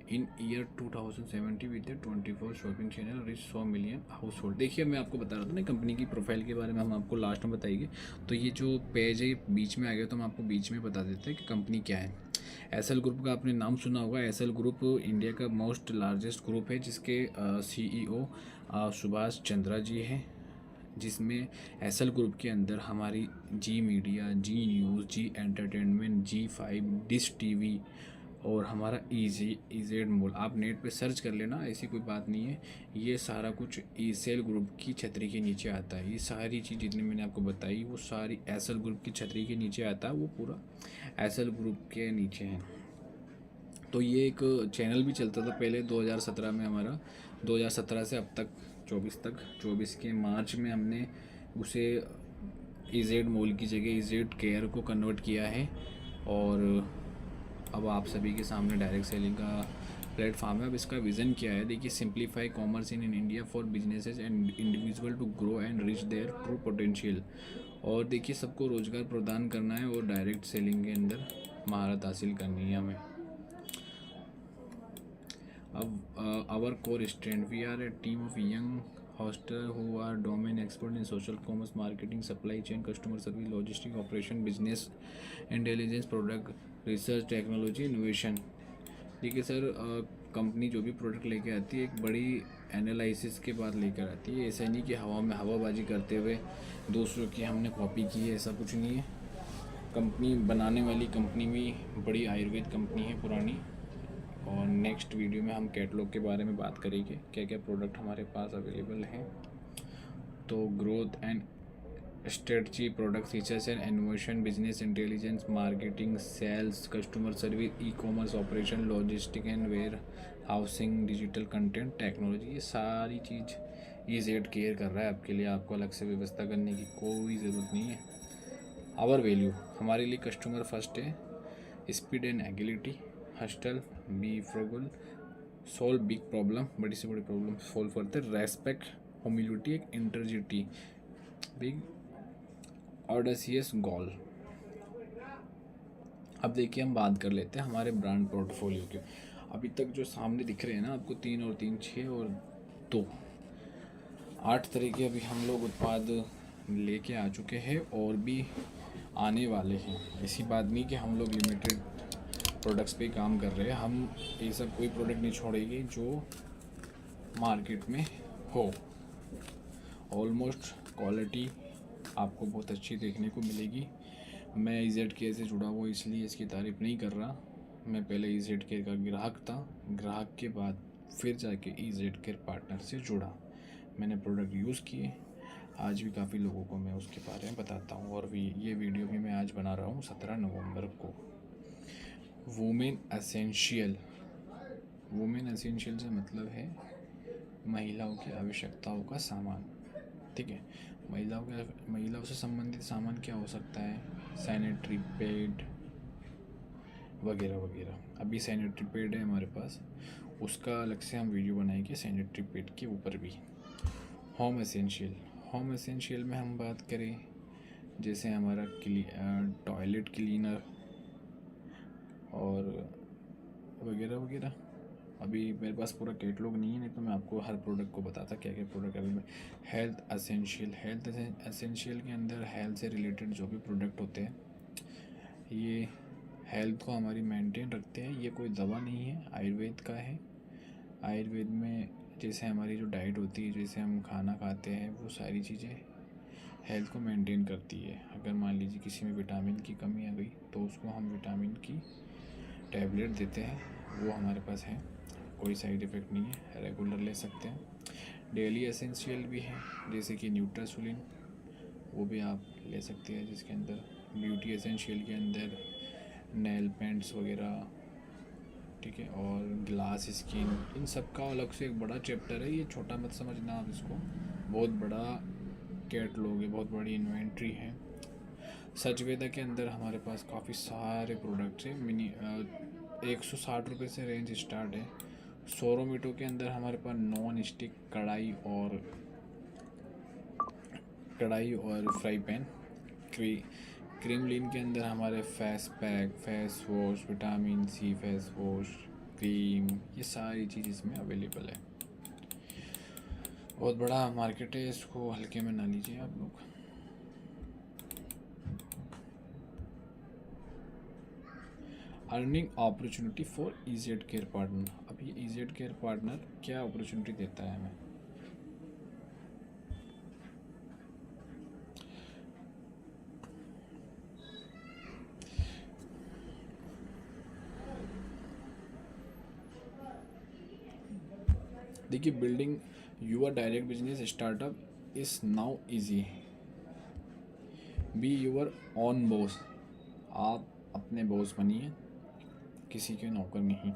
Speaker 1: in year 2017 with a 24 shopping channel reached 100 million household। देखिए मैं आपको बता रहा था ना कंपनी की प्रोफाइल के बारे में, हम आपको लास्ट में बताएंगे। तो ये जो पेज है बीच में आ गया, तो हम आपको बीच में बता देते हैं कि कंपनी क्या है। SL ग्रुप का आपने नाम सुना होगा। SL ग्रुप इंडिया का मोस्ट लार्जेस्ट ग्रुप है, जिसके CEO सुभाष चंद्रा जी हैं, जिसमें SL ग्रुप के अंदर हमारी जी मीडिया, जी न्यूज़, जी एंटरटेनमेंट, G5, डिश टीवी और हमारा EZ मॉल, आप नेट पे सर्च कर लेना, ऐसी कोई बात नहीं है। ये सारा कुछ SL ग्रुप की छतरी के नीचे आता है। ये सारी चीज़ जितनी मैंने आपको बताई वो सारी SL ग्रुप की छतरी के नीचे आता है, वो पूरा SL ग्रुप के नीचे है। तो ये एक चैनल भी चलता था पहले 2017 में हमारा, 2017 से अब तक 24 के मार्च में हमने उसे EZ मॉल की जगह EZ केयर को कन्वर्ट किया है और अब आप सभी के सामने डायरेक्ट सेलिंग का प्लेटफॉर्म है। अब इसका विज़न क्या है, देखिए, simplify commerce in India for businesses and individual to grow and reach their true potential. और देखिए सबको रोज़गार प्रदान करना है और डायरेक्ट सेलिंग के अंदर महारत हासिल करनी है हमें। Our core strength, we are a team of young hostels who are domain expert in social commerce, marketing, supply chain, customer service, logistics, operation, business intelligence, product research, technology, innovation। देखिए सर, कंपनी जो भी प्रोडक्ट लेके आती है एक बड़ी एनालिसिस के बाद लेकर आती है। ऐसा नहीं कि हवा में हवाबाजी करते हुए दूसरों की हमने कॉपी की है, ऐसा कुछ नहीं है। कंपनी बनाने वाली कंपनी भी बड़ी आयुर्वेद कंपनी है पुरानी। और नेक्स्ट वीडियो में हम कैटलॉग के बारे में बात करेंगे, क्या क्या प्रोडक्ट हमारे पास अवेलेबल हैं। तो growth and strategy, product features and innovation, business intelligence, marketing, sales, customer service, ecommerce operation, logistic and warehousing, digital content, technology, ये सारी चीज़ EZ केयर कर रहा है आपके लिए। आपको अलग से व्यवस्था करने की कोई ज़रूरत नहीं है। आवर वैल्यू, हमारे लिए कस्टमर फर्स्ट है, speed and agility, hustle, be frugal, solve big problem, बड़ी से बड़ी प्रॉब्लम सॉल्व करते, रेस्पेक्ट, ह्यूमिलिटी, एक इंटरजिटी, बिग ऑडेसियस गोल। अब देखिए हम बात कर लेते हैं हमारे ब्रांड पोर्टफोलियो के। अभी तक जो सामने दिख रहे हैं ना आपको 3 और 3 6 और 2 8 तरह के अभी हम लोग उत्पाद लेके आ चुके हैं और भी आने वाले हैं। ऐसी बात नहीं कि हम लोग लिमिटेड प्रोडक्ट्स पे काम कर रहे हैं, हम ऐसा कोई प्रोडक्ट नहीं छोड़ेंगे जो मार्केट में हो। ऑलमोस्ट क्वालिटी आपको बहुत अच्छी देखने को मिलेगी। मैं EZ Care से जुड़ा हुआ इसलिए इसकी तारीफ़ नहीं कर रहा। मैं पहले EZ Care का ग्राहक था, ग्राहक के बाद फिर जाके EZ Care पार्टनर से जुड़ा। मैंने प्रोडक्ट यूज़ किए, आज भी काफ़ी लोगों को मैं उसके बारे में बताता हूँ। और भी ये वीडियो भी मैं आज बना रहा हूँ 17 नवंबर को। वुमेन एसेंशियल से मतलब है महिलाओं की आवश्यकताओं का सामान, ठीक है। महिलाओं से संबंधित सामान क्या हो सकता है? सैनिटरी पैड वगैरह वगैरह। अभी सैनिटरी पैड है हमारे पास, उसका अलग से हम वीडियो बनाएंगे सैनिटरी पैड के ऊपर भी। होम एसेंशियल में हम बात करें, जैसे हमारा टॉयलेट क्लीनर और वगैरह वगैरह। अभी मेरे पास पूरा कैटलॉग नहीं है, नहीं तो मैं आपको हर प्रोडक्ट को बताता क्या क्या प्रोडक्ट अवेलेबल। हेल्थ एसेंशियल के अंदर हेल्थ से रिलेटेड जो भी प्रोडक्ट होते हैं, ये हेल्थ को हमारी मेंटेन रखते हैं। ये कोई दवा नहीं है, आयुर्वेद का है। आयुर्वेद में जैसे हमारी जो डाइट होती है, जैसे हम खाना खाते हैं, वो सारी चीज़ें हेल्थ को मेंटेन करती है। अगर मान लीजिए किसी में विटामिन की कमी आ गई तो उसको हम विटामिन की टैबलेट देते हैं, वो हमारे पास है, कोई साइड इफ़ेक्ट नहीं है, रेगुलर ले सकते हैं। डेली एसेंशियल भी है, जैसे कि न्यूट्रासोलिन, वो भी आप ले सकते हैं, जिसके अंदर ब्यूटी एसेंशियल के अंदर नेल पेंट्स वगैरह, ठीक है, और ग्लास स्किन, इन सब का अलग से एक बड़ा चैप्टर है। ये छोटा मत समझना आप इसको, बहुत बड़ा कैटलॉग है, बहुत बड़ी इन्वेंट्री है। सचवेदा के अंदर हमारे पास काफ़ी सारे प्रोडक्ट्स हैं। 160 रुपये से रेंज स्टार्ट है। सोरोमीटो के अंदर हमारे पास नॉन स्टिक कढ़ाई और फ्राई पैन। क्रीमलिन के अंदर हमारे face pack, face wash, vitamin C face wash, cream, ये सारी चीज़ इसमें अवेलेबल है। बहुत बड़ा मार्केट है, इसको हल्के में ना लीजिए आप लोग। Earning opportunity for EZ Care partner. अब ये EZ Care पार्टनर क्या अपॉर्चुनिटी देता है हमें? देखिए, building your direct business startup is now easy. Be your own boss. आप अपने बॉस बनिए, किसी के नौकर नहीं।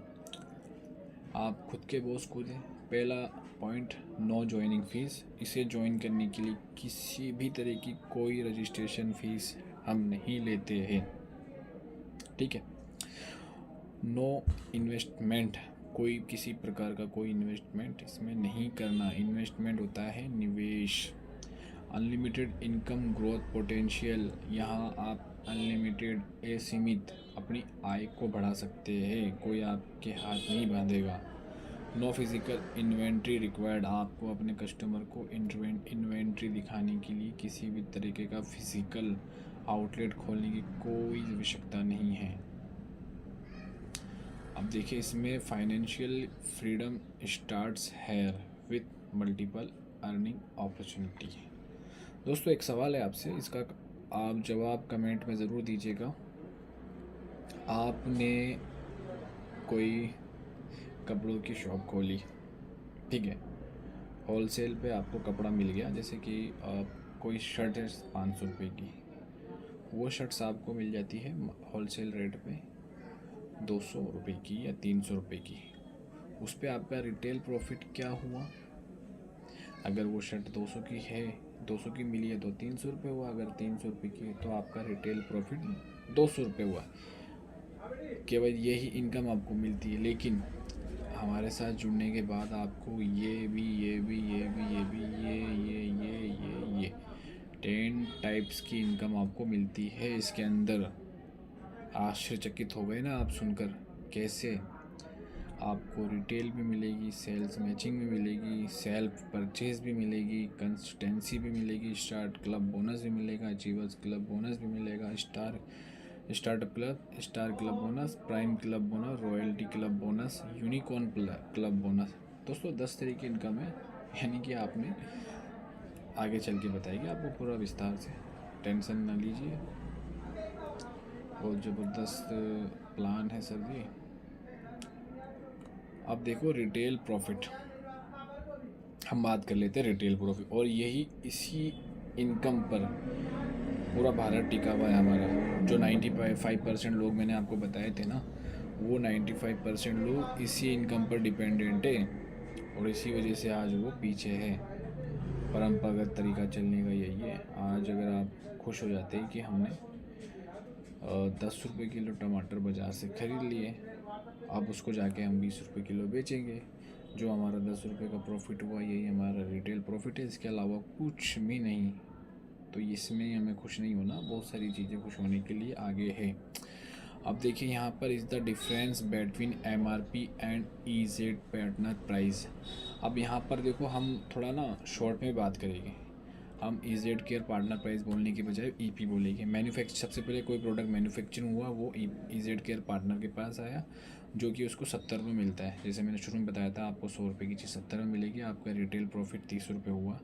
Speaker 1: आप खुद के बॉस खुद हैं। पहला पॉइंट, नो ज्वाइनिंग फ़ीस। इसे ज्वाइन करने के लिए किसी भी तरह की कोई रजिस्ट्रेशन फ़ीस हम नहीं लेते हैं, ठीक है। नो इन्वेस्टमेंट, कोई किसी प्रकार का कोई इन्वेस्टमेंट इसमें नहीं करना। इन्वेस्टमेंट होता है निवेश। अनलिमिटेड इनकम ग्रोथ पोटेंशियल, यहाँ आप अनलिमिटेड असीमित अपनी आय को बढ़ा सकते हैं, कोई आपके हाथ नहीं बांधेगा। नो फिजिकल इन्वेंट्री रिक्वायर्ड, आपको अपने कस्टमर को इन्वेंट्री दिखाने के लिए किसी भी तरीके का फिजिकल आउटलेट खोलने की कोई आवश्यकता नहीं है। अब देखिए, इसमें financial freedom starts here with multiple earning opportunity. दोस्तों, एक सवाल है आपसे, इसका आप जवाब कमेंट में ज़रूर दीजिएगा। आपने कोई कपड़ों की शॉप खोली, ठीक है, होलसेल पे आपको कपड़ा मिल गया, जैसे कि कोई शर्ट है 500 रुपये की, वो शर्ट्स आपको मिल जाती है होलसेल रेट पे 200 रुपये की या 300 रुपये की। उस पर आपका रिटेल प्रॉफिट क्या हुआ? अगर वो शर्ट 200 की है, 200 की मिली है तो 300 रुपये हुआ। अगर 300 रुपये की है तो आपका रिटेल प्रॉफिट 200 रुपये हुआ। केवल यही इनकम आपको मिलती है, लेकिन हमारे साथ जुड़ने के बाद आपको ये 10 टाइप्स की इनकम आपको मिलती है इसके अंदर। आश्चर्यचकित हो गए ना आप सुनकर? कैसे? आपको रिटेल भी मिलेगी, सेल्स मैचिंग भी मिलेगी, सेल्फ परचेज भी मिलेगी, कंसिस्टेंसी भी मिलेगी, स्टार क्लब बोनस भी मिलेगा, अचीवर्स क्लब बोनस भी मिलेगा, startup star club bonus, prime club bonus, royalty club bonus, unicorn club bonus. दोस्तों, 10 तरह की इनकम है, यानी कि आपने आगे चल के बताएगी आपको पूरा विस्तार से, टेंशन ना लीजिए। बहुत ज़बरदस्त प्लान है सर जी। अब देखो रिटेल प्रॉफिट, हम बात कर लेते हैं रिटेल प्रॉफिट, और यही इसी इनकम पर पूरा भारत टिका हुआ है हमारा। जो 95% लोग मैंने आपको बताए थे ना, वो 95% लोग इसी इनकम पर डिपेंडेंट है, और इसी वजह से आज वो पीछे है। परंपरागत तरीका चलने का यही है। आज अगर आप खुश हो जाते हैं कि हमने 10 रुपये किलो टमाटर बाज़ार से ख़रीद लिए, अब उसको जाके हम 20 रुपये किलो बेचेंगे, जो हमारा 10 रुपये का प्रॉफिट हुआ यही हमारा रिटेल प्रॉफिट है, इसके अलावा कुछ भी नहीं। तो इसमें हमें खुश नहीं होना, बहुत सारी चीज़ें खुश होने के लिए आगे है। अब देखिए यहाँ पर is the difference between MRP and EZ partner price. अब यहाँ पर देखो हम थोड़ा ना शॉर्ट में बात करेंगे, हम EZ केयर पार्टनर प्राइस बोलने के बजाय EP बोलेंगे। सबसे पहले कोई प्रोडक्ट मैन्युफैक्चरिंग हुआ वो EZ केयर पार्टनर के पास आया, जो कि उसको 70 रुपये मिलता है। जैसे मैंने शुरू में बताया था, आपको 100 रुपये की चीज़ 70 में मिलेगी, आपका रिटेल प्रॉफिट 30 रुपये हुआ।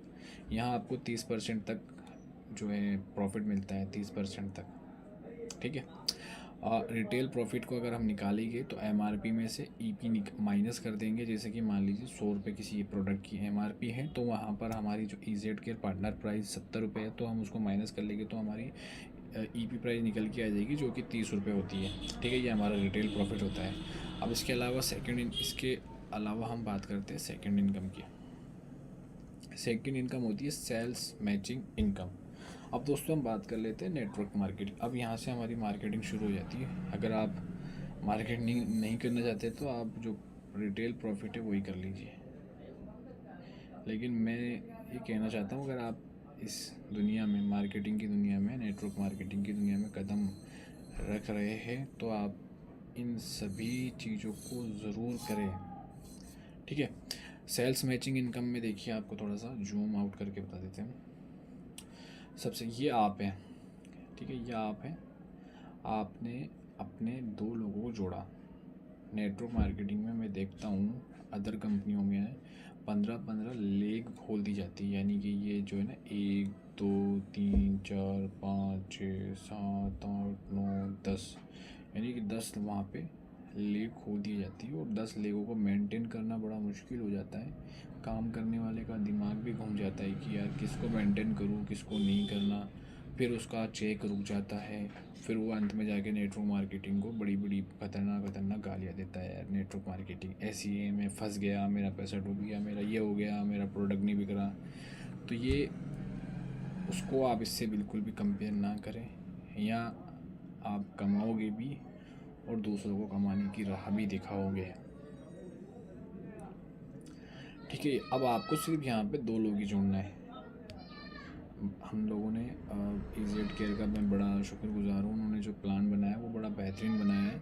Speaker 1: यहाँ आपको 30% तक जो है प्रॉफिट मिलता है, 30% तक, ठीक है। रिटेल प्रॉफिट को अगर हम निकालेंगे तो MRP में से EP माइनस कर देंगे। जैसे कि मान लीजिए 100 रुपये किसी प्रोडक्ट की MRP है, तो वहाँ पर हमारी जो EZ केयर पार्टनर प्राइस 70 रुपये है, तो हम उसको माइनस कर लेंगे तो हमारी EP प्राइस निकल के आ जाएगी, जो कि 30 रुपये होती है, ठीक है। ये हमारा रिटेल प्रॉफिट होता है। अब इसके अलावा हम बात करते हैं सेकेंड इनकम की। सेकेंड इनकम होती है सेल्स मैचिंग इनकम। अब दोस्तों हम बात कर लेते हैं नेटवर्क मार्केटिंग। अब यहाँ से हमारी मार्केटिंग शुरू हो जाती है। अगर आप मार्केटिंग नहीं करना चाहते तो आप जो रिटेल प्रॉफिट है वही कर लीजिए, लेकिन मैं ये कहना चाहता हूँ, अगर आप इस दुनिया में, मार्केटिंग की दुनिया में, नेटवर्क मार्केटिंग की दुनिया में कदम रख रहे हैं तो आप इन सभी चीज़ों को ज़रूर करें, ठीक है। सेल्स मैचिंग इनकम में देखिए, आपको थोड़ा सा जूम आउट करके बता देते हैं। सबसे ये आप है, ठीक है, ये आप है, आपने अपने 2 लोगों को जोड़ा। नेटवर्क मार्केटिंग में मैं देखता हूँ अदर कंपनियों में 15-15 लेग खोल दी जाती है, यानी कि ये जो है ना 1 2 3 4 5 6 7 8 9 10, यानी कि 10 वहाँ पे लेग खोल दी जाती है, और 10 लेगों को मेंटेन करना बड़ा मुश्किल हो जाता है। काम करने वाले का दिमाग भी घूम जाता है कि यार किसको मेंटेन करूँ, किसको नहीं करना, फिर उसका चेक रुक जाता है, फिर वो अंत में जाके नेटवर्क मार्केटिंग को बड़ी बड़ी खतरनाक गालियाँ देता है। यार नेटवर्क मार्केटिंग ऐसी है, मैं फंस गया, मेरा पैसा डूब गया, मेरा ये हो गया, मेरा प्रोडक्ट नहीं बिक रहा। तो ये उसको आप इससे बिल्कुल भी कंपेयर ना करें। या आप कमाओगे भी और दूसरों को कमाने की राह भी दिखाओगे, ठीक है। अब आपको सिर्फ यहाँ पे 2 लोग ही जोड़ना है। हम लोगों ने EZ केयर का मैं बड़ा शुक्रगुजार हूँ, उन्होंने जो प्लान बनाया वो बड़ा बेहतरीन बनाया है।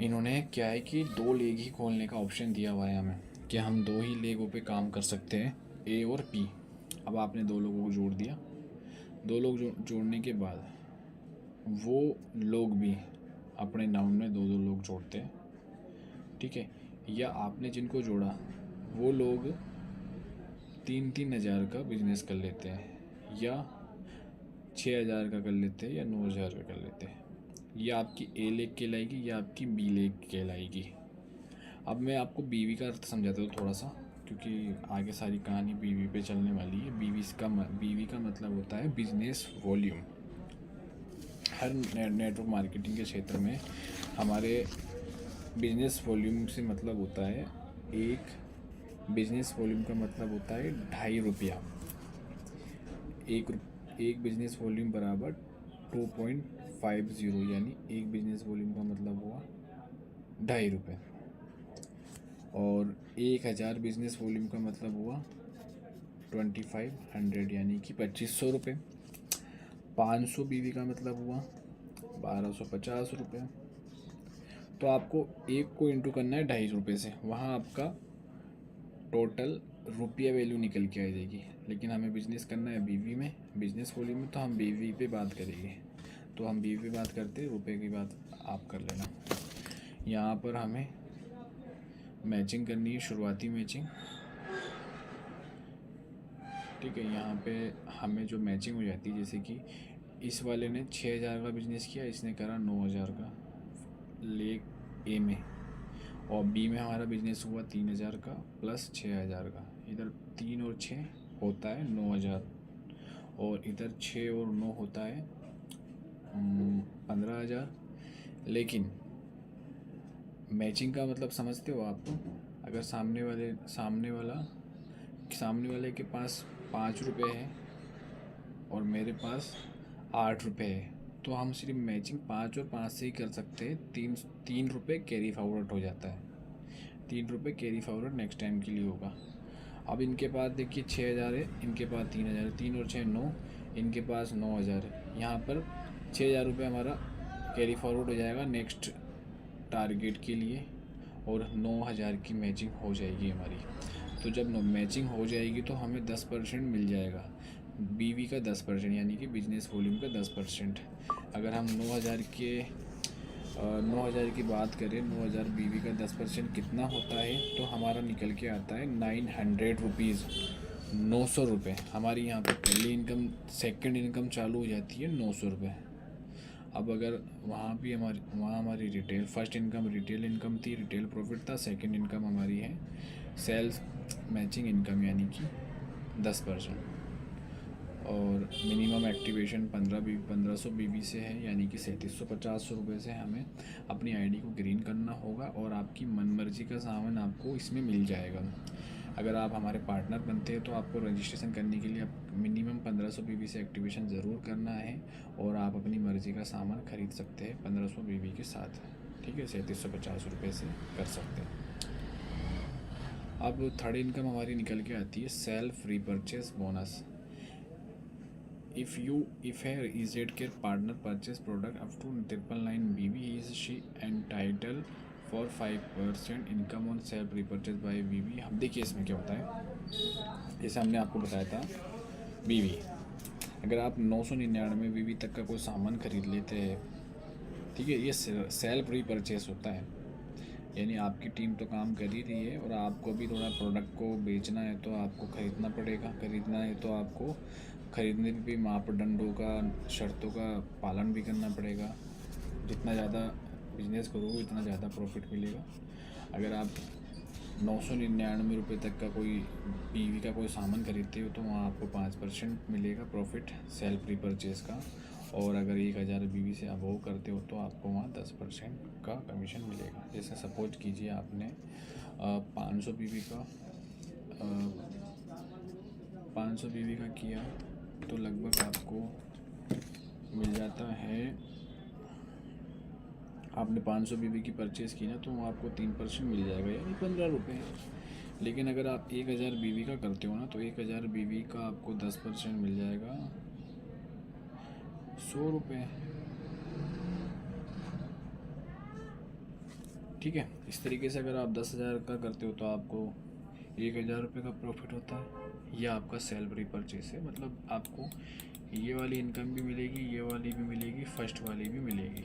Speaker 1: इन्होंने क्या है कि 2 लेग ही खोलने का ऑप्शन दिया हुआ है हमें, कि हम 2 ही लेगों पे काम कर सकते हैं, A और P। अब आपने 2 लोगों को जोड़ दिया, 2 लोग जोड़ने के बाद वो लोग भी अपने नाम में 2-2 लोग जोड़ते हैं, ठीक है। या आपने जिनको जोड़ा वो लोग 3-3 हज़ार का बिजनेस कर लेते हैं, या 6,000 का कर लेते हैं, या 9,000 का कर लेते हैं। या आपकी A लेग कहलाएगी या आपकी B लेग कहलाएगी। अब मैं आपको बीवी का अर्थ समझाता हूँ थोड़ा सा, क्योंकि आगे सारी कहानी बीवी पे चलने वाली है। बीवी का मतलब होता है बिजनेस वॉल्यूम। हर नेटवर्क मार्केटिंग के क्षेत्र में हमारे बिजनेस वॉल्यूम से मतलब होता है, एक बिजनेस वॉल्यूम का मतलब होता है 2.5 रुपया। एक बिजनेस वॉल्यूम बराबर 2.50, यानी एक बिजनेस वॉल्यूम का मतलब हुआ 2.5 रुपये, और 1,000 बिजनेस वॉल्यूम का मतलब हुआ 2500, यानी कि 2500 रुपये। 500 बीवी का मतलब हुआ 1250 रुपये। तो आपको एक को इंटू करना है 2.5 रुपये से, वहाँ आपका टोटल रुपया वैल्यू निकल के आ जाएगी। लेकिन हमें बिज़नेस करना है बीवी में, बिज़नेस वॉल्यूम में, तो हम बीवी पे बात करेंगे। तो हम बीवी पे बात करते हैं, रुपये की बात आप कर लेना। यहाँ पर हमें मैचिंग करनी है, शुरुआती मैचिंग, ठीक है। यहाँ पे हमें जो मैचिंग हो जाती है, जैसे कि इस वाले ने 6,000 का बिजनेस किया, इसने करा 9,000 का लेग ए में, और बी में हमारा बिजनेस हुआ 3,000 का प्लस 6,000 का। इधर 3 और 6 होता है 9,000, और इधर 6 और 9 होता है 15,000। लेकिन मैचिंग का मतलब समझते हो आप? अगर सामने वाले के पास 5 रुपये है और मेरे पास 8 रुपये है, तो हम सिर्फ मैचिंग 5 और 5 से ही कर सकते हैं। 3 रुपये कैरी फॉरवर्ड हो जाता है, 3 रुपये कैरी फॉरवर्ड नेक्स्ट टाइम के लिए होगा। अब इनके पास देखिए 6,000 है, इनके पास 3,000 है, 3 और 6 9, इनके पास 9,000 है। यहाँ पर 6,000 रुपये हमारा कैरी फॉरवर्ड हो जाएगा नेक्स्ट टारगेट के लिए, और 9,000 की मैचिंग हो जाएगी हमारी। तो जब मैचिंग हो जाएगी तो हमें 10% मिल जाएगा, बीवी का 10%, यानी कि बिजनेस वॉल्यूम का 10%। अगर हम 9,000 की बात करें, 9,000 बीवी का 10% कितना होता है, तो हमारा निकल के आता है 900 रुपीज़, 900 रुपये। हमारी यहाँ पर पहली इनकम, सेकंड इनकम चालू हो जाती है 900 रुपये। अब अगर वहाँ हमारी retail, first income retail income थी, रिटेल प्रॉफिट था, सेकंड इनकम हमारी है सेल्स मैचिंग इनकम, यानी कि 10%, और मिनिमम एक्टिवेशन 1500 बीबी से है, यानी कि 3750 रुपये से हमें अपनी आईडी को ग्रीन करना होगा, और आपकी मनमर्जी का सामान आपको इसमें मिल जाएगा। अगर आप हमारे पार्टनर बनते हैं तो आपको रजिस्ट्रेशन करने के लिए मिनिमम 1500 बीबी से एक्टिवेशन ज़रूर करना है, और आप अपनी मर्ज़ी का सामान ख़रीद सकते हैं 1500 बीबी के साथ, ठीक है, 3750 रुपये से कर सकते हैं। अब थर्ड इनकम हमारी निकल के आती है self repurchase bonus. If a EZCare partner purchase product up to 999 BB, he is she entitled for 5% income on self repurchase by BB। अब देखिए इसमें क्या होता है, जैसे हमने आपको बताया था बीवी, अगर आप 999 बीवी तक का कोई सामान खरीद लेते हैं, ठीक है, ये सेल्फ रीपरचेस होता है, यानी आपकी टीम तो काम कर ही रही है और आपको भी थोड़ा प्रोडक्ट को बेचना है तो आपको ख़रीदना पड़ेगा, खरीदना है तो आपको खरीदने में भी मापदंडों का, शर्तों का पालन भी करना पड़ेगा। जितना ज़्यादा बिजनेस करोगे उतना ज़्यादा प्रॉफिट मिलेगा। अगर आप 999 रुपये तक का कोई बीवी का कोई सामान खरीदते हो तो वहाँ आपको 5% मिलेगा प्रॉफिट सेल्फ रीपरचेस का, और अगर 1,000 बीवी से अबव करते हो तो आपको वहाँ 10% का कमीशन मिलेगा। जैसे सपोज कीजिए आपने 500 बीवी का किया तो लगभग आपको मिल जाता है, आपने 500 बीवी की परचेज़ की ना तो आपको 3% मिल जाएगा, यानी 15 रुपये। लेकिन अगर आप 1,000 बीवी का करते हो ना तो 1,000 बीवी का आपको 10% मिल जाएगा 100 रुपये, ठीक है। इस तरीके से अगर आप 10,000 का करते हो तो आपको 1,000 रुपये का प्रॉफिट होता है। यह आपका सेल्फ रीपरचेस है, मतलब आपको ये वाली इनकम भी मिलेगी, ये वाली भी मिलेगी, फर्स्ट वाली भी मिलेगी।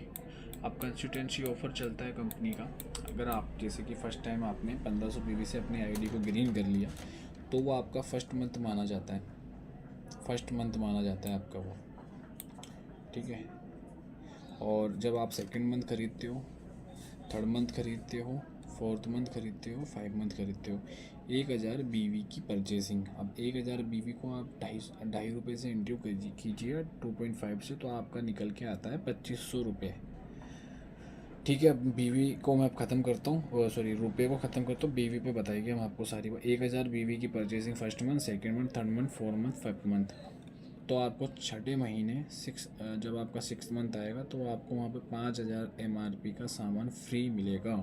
Speaker 1: अब कंसिस्टेंसी ऑफ़र चलता है कंपनी का। अगर आप जैसे कि फ़र्स्ट टाइम आपने 1500 बीवी से अपनी आईडी को ग्रीन कर लिया तो वो आपका फर्स्ट मंथ माना जाता है आपका वो, ठीक है। और जब आप सेकंड मंथ खरीदते हो, थर्ड मंथ खरीदते हो, फोर्थ मंथ खरीदते हो, 5 मंथ खरीदते हो, 1,000 बीवी की परचेसिंग। अब 1,000 बीवी को आप 2.5 रुपये से इंटू कीजिए 2.5 से, तो आपका निकल के आता है 2,500 रुपये, ठीक है। अब बीवी को मैं ख़त्म करता हूँ, सॉरी रुपये को ख़त्म करता हूँ, बीवी पे बताइए हम आपको सारी 1,000 बीवी की purchasing first month, second month, third month, 4 month, 5 month, तो आपको छठे महीने जब आपका 6th मंथ आएगा तो आपको वहाँ पे 5,000 MRP का सामान फ्री मिलेगा,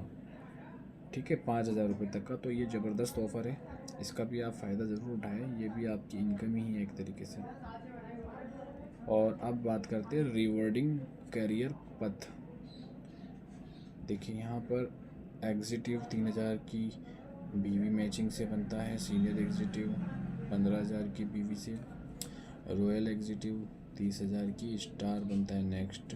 Speaker 1: ठीक है, 5,000 रुपये तक का। तो ये ज़बरदस्त ऑफ़र है, इसका भी आप फ़ायदा ज़रूर उठाएं, ये भी आपकी इनकम ही है एक तरीके से। और अब बात करते हैं रिवॉर्डिंग करियर पथ। देखिए यहाँ पर एग्जीक्यूटिव 3,000 की बीवी मैचिंग से बनता है, सीनियर एग्जीक्यूटिव 15,000 की बीवी से, रॉयल एग्जीक्यूटिव 30,000 की, स्टार बनता है नेक्स्ट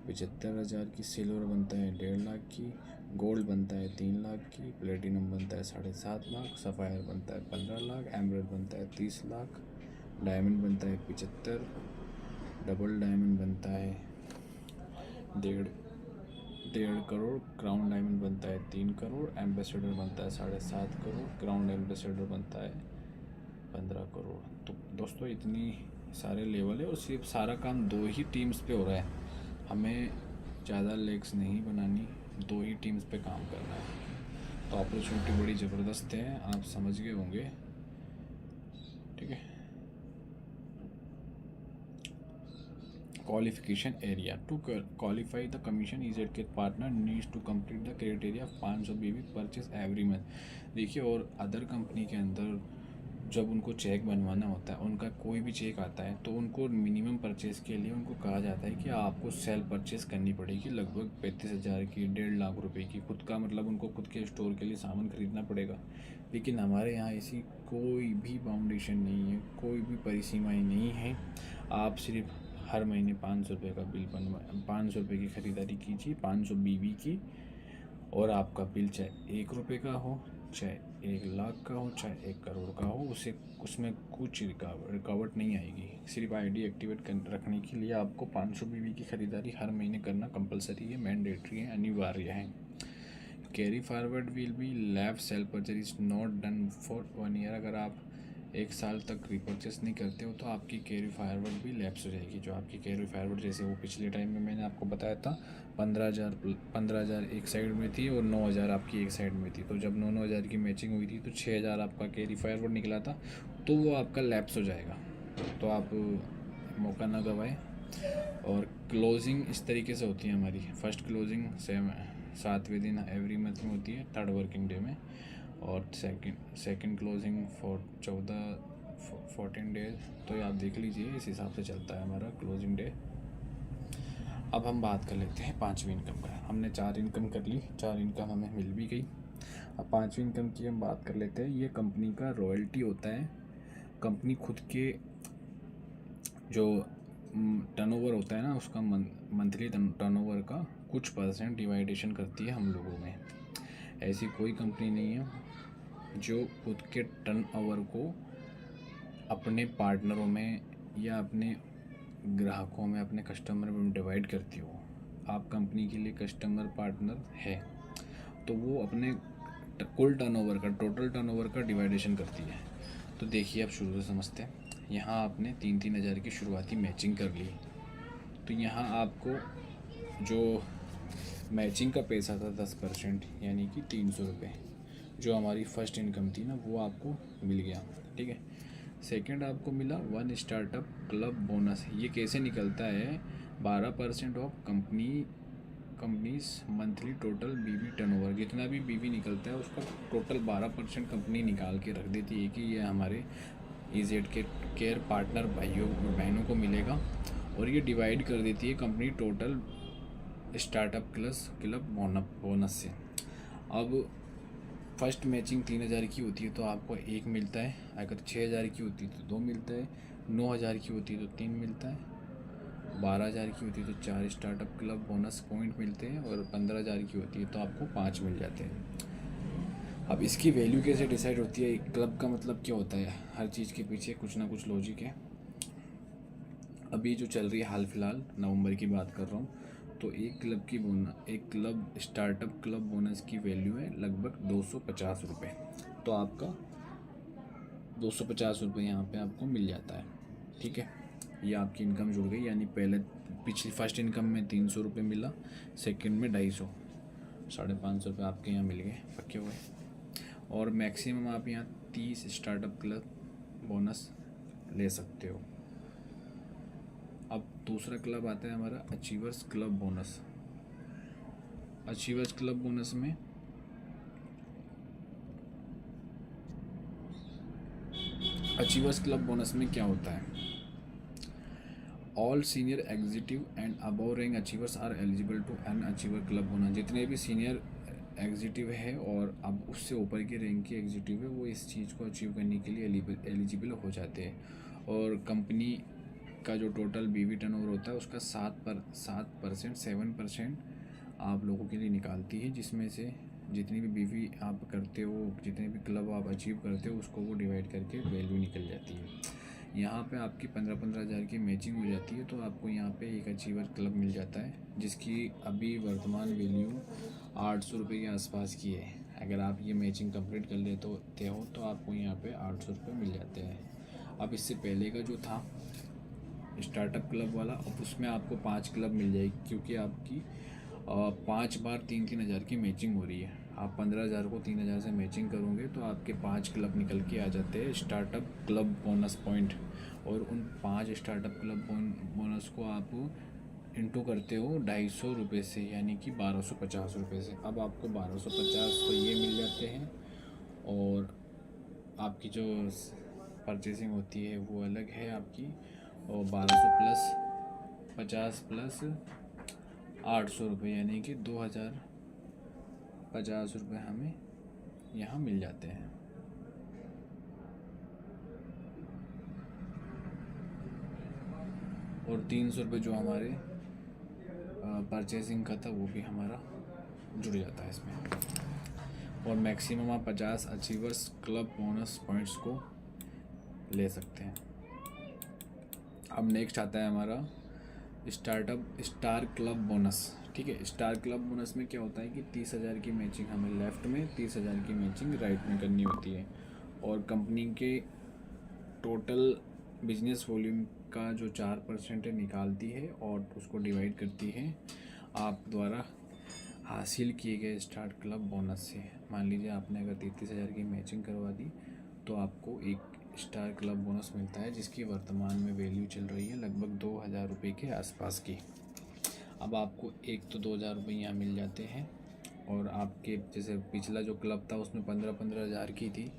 Speaker 1: 75,000 की, सिल्वर बनता है 1.5 लाख की, गोल्ड बनता है 3 लाख की, प्लेटिनम बनता है 7.5 लाख, सफ़ायर बनता है 15 लाख, एमराल्ड बनता है 30 लाख, डायमंड बनता है 75, डबल डायमंड बनता है 1.5 करोड़, क्राउन डायमंड बनता है 3 करोड़, एम्बेसडर बनता है 7.5 करोड़, क्राउन एम्बेसडर बनता है 15 करोड़। तो दोस्तों इतनी सारे लेवल है और सिर्फ सारा काम 2 ही टीम्स पे हो रहा है। हमें ज़्यादा लेग्स नहीं बनानी, 2 ही टीम्स पे काम करना है। तो अपॉर्चुनिटी बड़ी ज़बरदस्त है, आप समझ गए होंगे। ठीक है। Qualification area to qualify the commission EZ के partner needs to complete the criteria 500 BV purchase every month. देखिए, और अदर कंपनी के अंदर जब उनको चेक बनवाना होता है, उनका कोई भी चेक आता है तो उनको मिनिमम परचेज के लिए उनको कहा जाता है कि आपको सेल परचेज करनी पड़ेगी लगभग 35,000 की, 1.5 लाख रुपए की। खुद का मतलब उनको खुद के स्टोर के लिए सामान खरीदना पड़ेगा। लेकिन हमारे यहाँ ऐसी कोई भी बाउंडेशन नहीं है, कोई भी परिसीमाएँ नहीं है। आप सिर्फ हर महीने 500 रुपये का बिल बनवा 500 रुपये की ख़रीदारी कीजिए 500 BV की, और आपका बिल चाहे 1 रुपये का हो, चाहे 1 लाख का हो, चाहे 1 करोड़ का हो, उसमें कुछ रिकावट नहीं आएगी। सिर्फ ID एक्टिवेट रखने के लिए आपको 500 BV की ख़रीदारी हर महीने करना कंपलसरी है, मैंडेटरी है, अनिवार्य है। Carry forward will be lab cell purchase is not done for 1 year. अगर आप 1 साल तक रिपर्चेस नहीं करते हो तो आपकी कैरी फॉरवर्ड भी लैप्स हो जाएगी। जो आपकी कैरी फॉरवर्ड, जैसे वो पिछले टाइम में मैंने आपको बताया था, 15,000 एक साइड में थी और 9,000 आपकी एक साइड में थी। तो जब 9,000 की मैचिंग हुई थी तो 6,000 आपका कैरी फॉरवर्ड निकला था, तो वो आपका लैप्स हो जाएगा। तो आप मौका ना गवाएं। और क्लोजिंग इस तरीके से होती है हमारी। फर्स्ट क्लोजिंग 7वें दिन एवरी मंथ में होती है, 3rd वर्किंग डे में। और सेकंड क्लोजिंग 14 डेज। तो ये आप देख लीजिए, इस हिसाब से चलता है हमारा क्लोजिंग डे। अब हम बात कर लेते हैं 5वीं इनकम का। हमने 4 इनकम कर ली, 4 इनकम हमें मिल भी गई। अब 5वीं इनकम की हम बात कर लेते हैं। ये कंपनी का रॉयल्टी होता है। कंपनी खुद के जो टर्नओवर होता है ना, उसका मंथली टर्नओवर का कुछ % डिवाइडेशन करती है हम लोगों में। ऐसी कोई कंपनी नहीं है जो खुद के टर्नओवर को अपने पार्टनरों में या अपने ग्राहकों में, अपने कस्टमर में डिवाइड करती हो। आप कंपनी के लिए कस्टमर पार्टनर है तो वो अपने कुल टर्नओवर का, टोटल टर्नओवर का डिवाइडेशन करती है। तो देखिए, आप शुरू से समझते हैं। यहाँ आपने 3-3 हज़ार की शुरुआती मैचिंग कर ली, तो यहाँ आपको जो मैचिंग का पैसा था 10%, यानी कि 300 रुपये, जो हमारी फर्स्ट इनकम थी ना, वो आपको मिल गया। ठीक है। सेकंड आपको मिला 1 स्टार्टअप क्लब बोनस। ये कैसे निकलता है? 12% of companies monthly total BV turnover. जितना भी BV निकलता है उसका टोटल 12% कंपनी निकाल के रख देती है कि ये हमारे EZ के केयर पार्टनर भाइयों और बहनों को मिलेगा, और ये डिवाइड कर देती है company total startup club bonus से। अब फर्स्ट मैचिंग 3,000 की होती है तो आपको 1 मिलता है, अगर 6,000 की होती है तो 2 मिलता है, 9,000 की होती है तो 3 मिलता है, 12,000 की होती है तो 4 स्टार्टअप क्लब बोनस पॉइंट मिलते हैं, और 15,000 की होती है तो आपको 5 मिल जाते हैं। अब इसकी वैल्यू कैसे डिसाइड होती है? क्लब का मतलब क्या होता है? हर चीज़ के पीछे कुछ ना कुछ लॉजिक है। अभी जो चल रही है हाल फिलहाल नवंबर की बात कर रहा हूँ, तो एक क्लब स्टार्टअप क्लब बोनस की वैल्यू है लगभग 250 रुपये। तो आपका 250 रुपये यहाँ पे आपको मिल जाता है। ठीक है, ये आपकी इनकम जुड़ गई। यानी पिछली फर्स्ट इनकम में 300 रुपये मिला, सेकंड में 250, 550 रुपये आपके यहाँ मिल गए पक्के हुए। और मैक्सिमम आप यहाँ 30 स्टार्टअप क्लब बोनस ले सकते हो। अब दूसरा क्लब आता है हमारा achievers club bonus. Achievers club bonus में क्या होता है? All senior executive and above rank achievers are eligible to an achiever club bonus. जितने भी सीनियर एग्जीक्यूटिव है और अब उससे ऊपर की रैंक के एग्जीक्यूटिव है, वो इस चीज़ को अचीव करने के लिए एलिजिबल हो जाते हैं। और कंपनी का जो टोटल BV टर्नओवर होता है उसका 7% आप लोगों के लिए निकालती है, जिसमें से जितनी भी BV आप करते हो, जितने भी क्लब आप अचीव करते हो, उसको वो डिवाइड करके वैल्यू निकल जाती है। यहाँ पे आपकी 15-15 हज़ार की मैचिंग हो जाती है, तो आपको यहाँ पे एक अचीवर क्लब मिल जाता है, जिसकी अभी वर्तमान वैल्यू 800 रुपये के आसपास की है। अगर आप ये मैचिंग कंप्लीट कर लेते हो तो आपको यहाँ पे 800 रुपये मिल जाते हैं। अब इससे पहले का जो था स्टार्टअप क्लब वाला, अब उसमें आपको 5 क्लब मिल जाएगी, क्योंकि आपकी 5 बार 3-3 हज़ार की मैचिंग हो रही है। आप 15,000 को 3,000 से मैचिंग करोगे तो आपके 5 क्लब निकल के आ जाते हैं स्टार्टअप क्लब बोनस पॉइंट, और उन 5 स्टार्टअप क्लब बोनस को आप इंटू करते हो 250 रुपये से, यानी कि 1250 रुपये से। अब आपको 1250 तो ये मिल जाते हैं, और आपकी जो परचेसिंग होती है वो अलग है आपकी, और 1200 प्लस 50 प्लस 800 रुपये, यानी कि 2050 रुपये हमें यहाँ मिल जाते हैं। और 300 रुपये जो हमारे परचेसिंग का था वो भी हमारा जुड़ जाता है इसमें। और मैक्सिमम आप 50 अचीवर्स क्लब बोनस पॉइंट्स को ले सकते हैं। अब नेक्स्ट आता है हमारा स्टार क्लब बोनस। ठीक है, स्टार क्लब बोनस में क्या होता है कि 30,000 की मैचिंग हमें लेफ़्ट में, 30,000 की मैचिंग राइट में करनी होती है, और कंपनी के टोटल बिजनेस वॉल्यूम का जो 4% है निकालती है और उसको डिवाइड करती है आप द्वारा हासिल किए गए स्टार क्लब बोनस से। मान लीजिए आपने अगर 33,000 की मैचिंग करवा दी तो आपको एक स्टार क्लब बोनस मिलता है, जिसकी वर्तमान में वैल्यू चल रही है लगभग 2,000 रुपये के आसपास की। अब आपको एक तो 2,000 रुपये यहाँ मिल जाते हैं, और आपके जैसे पिछला जो क्लब था उसमें 15-15 हज़ार की थी,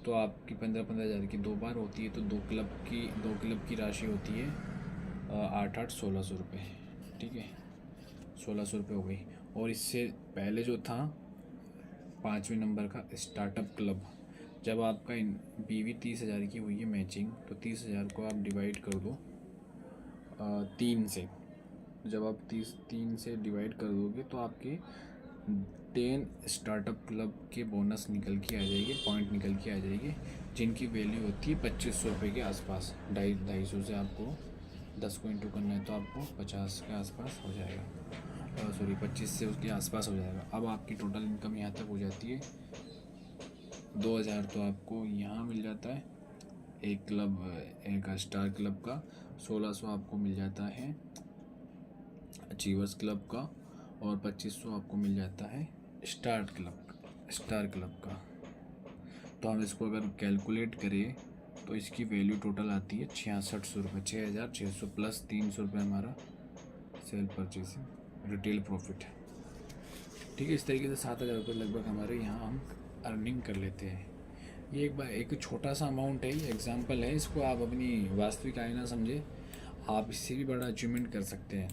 Speaker 1: तो आपकी 15-15 हज़ार की 2 बार होती है, तो दो क्लब की राशि होती है 8-8 1600 रुपये। ठीक है, 1600 रुपये हो गई। और इससे पहले जो था 5वें नंबर का स्टार्टअप क्लब, जब आपका बीवी 30,000 की हुई है मैचिंग, तो 30,000 को आप डिवाइड कर दो 3 से। जब आप 3 से डिवाइड कर दोगे तो आपके 10 स्टार्टअप क्लब के बोनस निकल के आ जाएंगे, पॉइंट निकल के आ जाएंगे, जिनकी वैल्यू होती है 2500 रुपये के आसपास। 250 से आपको 10 को इंटू करना है तो आपको 50 के आसपास हो जाएगा, सॉरी 25 से उसके आसपास हो जाएगा। अब आपकी टोटल इनकम यहाँ तक हो जाती है 2,000, तो आपको यहाँ मिल जाता है एक स्टार क्लब का। 1600 आपको मिल जाता है अचीवर्स क्लब का, और 2500 आपको मिल जाता है स्टार क्लब का। तो हम इसको अगर कैलकुलेट करें तो इसकी वैल्यू टोटल आती है 6600 रुपये, 6,600 प्लस 300 रुपये हमारा सेल परचेसिंग रिटेल प्रॉफिट। ठीक है, इस तरीके से 7,000 रुपये लगभग हमारे यहाँ हम अर्निंग कर लेते हैं। ये एक छोटा सा अमाउंट है, ये एग्जांपल है, इसको आप अपनी वास्तविक आय ना समझे, आप इससे भी बड़ा अचीवमेंट कर सकते हैं।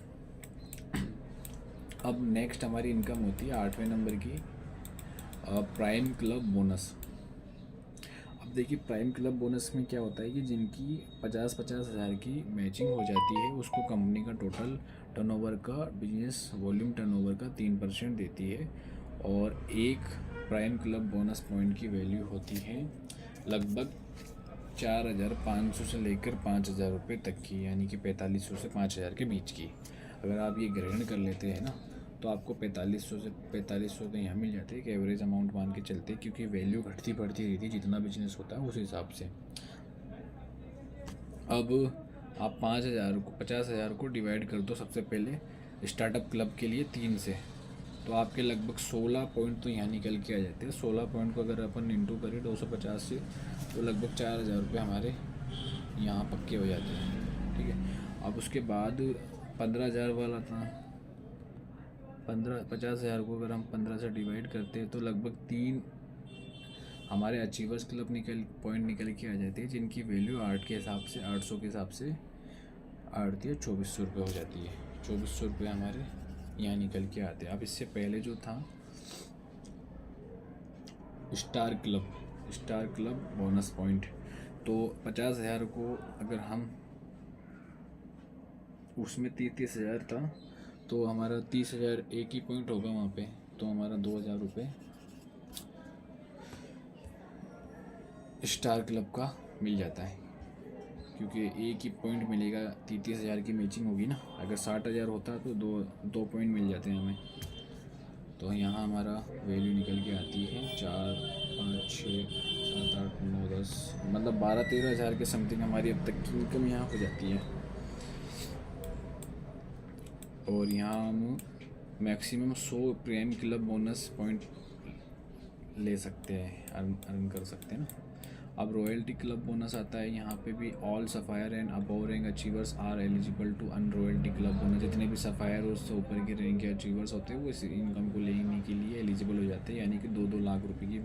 Speaker 1: अब नेक्स्ट हमारी इनकम होती है 8वें नंबर की प्राइम क्लब बोनस। अब देखिए प्राइम क्लब बोनस में क्या होता है कि जिनकी 50-50 हज़ार की मैचिंग हो जाती है, उसको कंपनी का टोटल टर्नओवर का, बिजनेस वॉल्यूम टर्नओवर का 3% देती है, और एक प्राइम क्लब बोनस पॉइंट की वैल्यू होती है लगभग 4,500 से लेकर 5,000 रुपये तक की, यानी कि 4500 से 5,000 के बीच की। अगर आप ये ग्रहण कर लेते हैं ना, तो आपको 4500 तो यहाँ मिल जाते हैं, एक एवरेज अमाउंट मान के चलते, क्योंकि वैल्यू घटती बढ़ती रहती है जितना बिजनेस होता है उस हिसाब से। अब आप 50,000 को डिवाइड कर दो सबसे पहले स्टार्टअप क्लब के लिए 3 से, तो आपके लगभग 16 पॉइंट तो यहाँ निकल के आ जाते हैं। 16 पॉइंट को अगर अपन इंटू करें 250 से, तो लगभग 4,000 रुपये हमारे यहाँ पक्के हो जाते हैं। ठीक है, अब उसके बाद 15,000 वाला था, 50,000 को अगर हम 15 से डिवाइड करते हैं तो लगभग 3 हमारे अचीवर्स क्लब पॉइंट निकल के आ जाते हैं, जिनकी वैल्यू 800 के हिसाब से आती है 2400 रुपये हो जाती है। 2400 रुपये हमारे यहाँ निकल के आते हैं। अब इससे पहले जो था स्टार क्लब बोनस पॉइंट, तो 50,000 को अगर हम उसमें 30,000 था, तो हमारा 30,000 एक ही पॉइंट होगा वहाँ पे, तो हमारा 2,000 रुपये स्टार क्लब का मिल जाता है, क्योंकि एक ही पॉइंट मिलेगा, 30,000 की मैचिंग होगी ना। अगर 60,000 होता तो दो पॉइंट मिल जाते हैं हमें। तो यहाँ हमारा वैल्यू निकल के आती है 4, 5, 6, 7, 8, 9, 10, मतलब 12-13 हज़ार के समथिंग हमारी अब तक की इनकम यहाँ हो जाती है। और यहाँ हम maximum 100 premium club bonus point ले सकते हैं, अर्न कर सकते हैं ना। अब रॉयल्टी क्लब बोनस आता है। यहाँ पे भी all sapphire and above rank achievers are eligible to earn royalty club bonus. जितने भी सफ़ायर और उससे ऊपर के रैंक के अचीवर्स होते हैं वो इस इनकम को लेने के लिए एलिजिबल हो जाते हैं। यानी कि 2-2 लाख रुपए की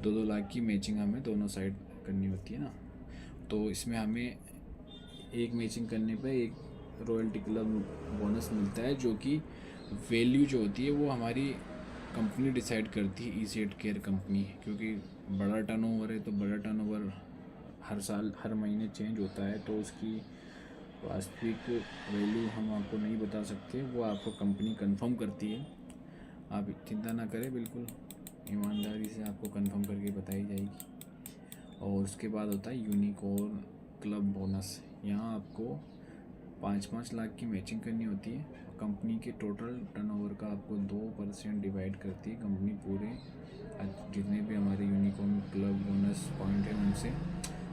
Speaker 1: 2-2 लाख की मैचिंग हमें दोनों साइड करनी होती है ना। तो इसमें हमें एक मैचिंग करने पे एक रॉयल्टी क्लब बोनस मिलता है, जो कि वैल्यू जो होती है वो हमारी कंपनी डिसाइड करती है, ईजेड केयर कंपनी। क्योंकि बड़ा टर्नओवर है तो बड़ा टर्नओवर हर साल हर महीने चेंज होता है, तो उसकी वास्तविक वैल्यू हम आपको नहीं बता सकते, वो आपको कंपनी कंफर्म करती है। आप चिंता ना करें, बिल्कुल ईमानदारी से आपको कंफर्म करके बताई जाएगी। और उसके बाद होता है यूनिकॉर्न क्लब बोनस। यहाँ आपको 5-5 लाख की मैचिंग करनी होती है। कंपनी के टोटल टर्नओवर का आपको 2% डिवाइड करती है कंपनी, पूरे जितने भी हमारे यूनिकॉर्न क्लब बोनस पॉइंट है उनसे।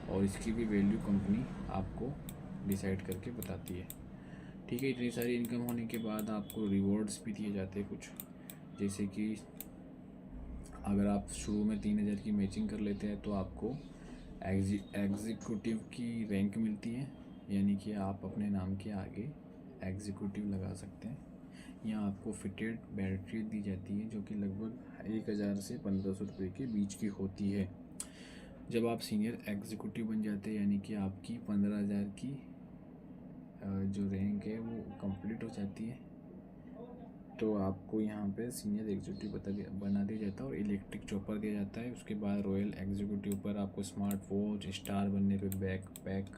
Speaker 1: और इसकी भी वैल्यू कंपनी आपको डिसाइड करके बताती है। ठीक है, इतनी सारी इनकम होने के बाद आपको रिवॉर्ड्स भी दिए जाते हैं कुछ। जैसे कि अगर आप शुरू में 3,000 की मैचिंग कर लेते हैं तो आपको एग्जीक्यूटिव की रैंक मिलती है, यानी कि आप अपने नाम के आगे एग्जीक्यूटिव लगा सकते हैं। यहाँ आपको फिटेड बैटरी दी जाती है, जो कि लगभग 1,000 से 1,500 रुपये के बीच की होती है। जब आप सीनियर एग्जीक्यूटिव बन जाते हैं, यानी कि आपकी 15,000 की जो रैंक है वो कंप्लीट हो जाती है, तो आपको यहाँ पे सीनियर एग्जीक्यूटिव बना दिया जाता है और इलेक्ट्रिक चॉपर दिया जाता है। उसके बाद रॉयल एग्जीक्यूटिव पर आपको स्मार्ट वॉच, स्टार बनने पे बैकपैक